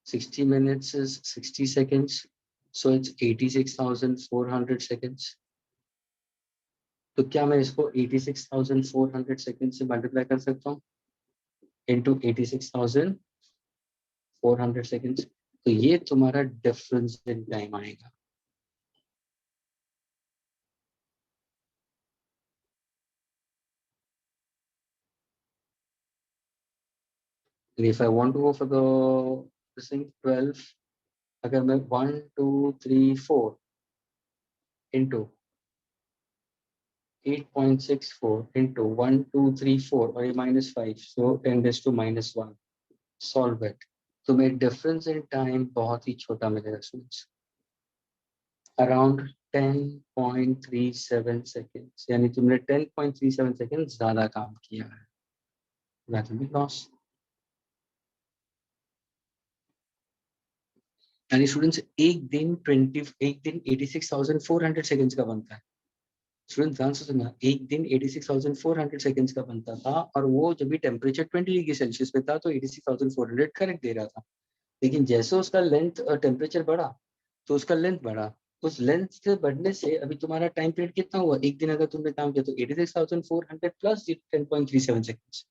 A: 60 minutes is 60 seconds. So it's 86,400 seconds. तो क्या मैं इसको 86,400 seconds से multiply कर सकता हूँ into 86,400 seconds? तो ये तुम्हारा डिफरेंस इन टाइम आएगा. And if I want to go for the this thing 12, अगर मैं 1 2 3 4 into 8.64 into 1 2 3 4 और ये minus 5, so 10 raised to minus 1. Solve it. तो मेरे डिफरेंस इन टाइम बहुत ही छोटा मिलेगा स्टूडेंट्स, अराउंड 10.37 सेकेंड्स. यानी तुमने 10.37 सेकेंड ज्यादा काम किया है. That will be loss. यानी स्टूडेंट्स एक दिन 86,400 सेकेंड्स का बनता है. स्टूडेंट ध्यान से सुनना, एक दिन 86,400 सेकेंड्स का बनता था और वो जब भी टेम्परेचर 20 डिग्री सेल्सियस पे था तो 86,400 करेक्ट दे रहा था. लेकिन जैसे उसका लेंथ और टेम्परेचर बढ़ा तो उसका लेंथ बढ़ा. उस लेंथ के बढ़ने से अभी तुम्हारा टाइम पीरियड कितना हुआ? एक दिन अगर तुमने काम किया तो 86,400 प्लस 10.37 सेकेंड्स,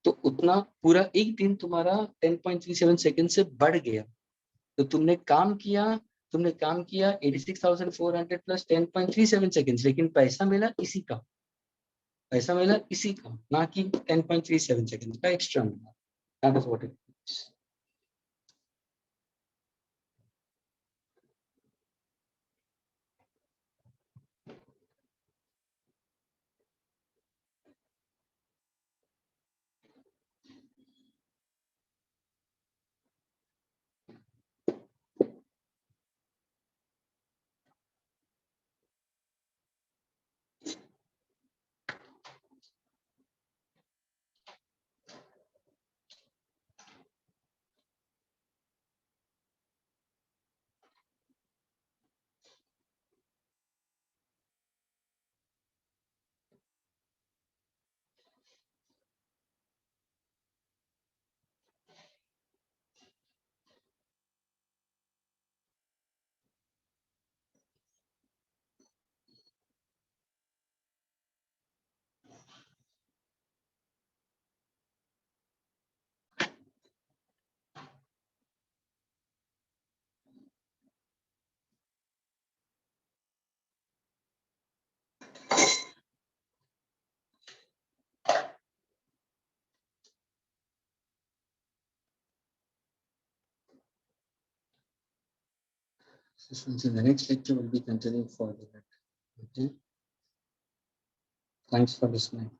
A: तो उतना पूरा एक दिन तुम्हारा 10.37 सेकेंड से बढ़ गया. तो तुमने काम किया 86,400 प्लस 10.37 सेकेंड्स, लेकिन पैसा मिला इसी का, ना कि 10.37 सेकेंड्स का एक्स्ट्रा मिला. That is what it is. Since in the next lecture will be continuing for that. Okay. Thanks for listening.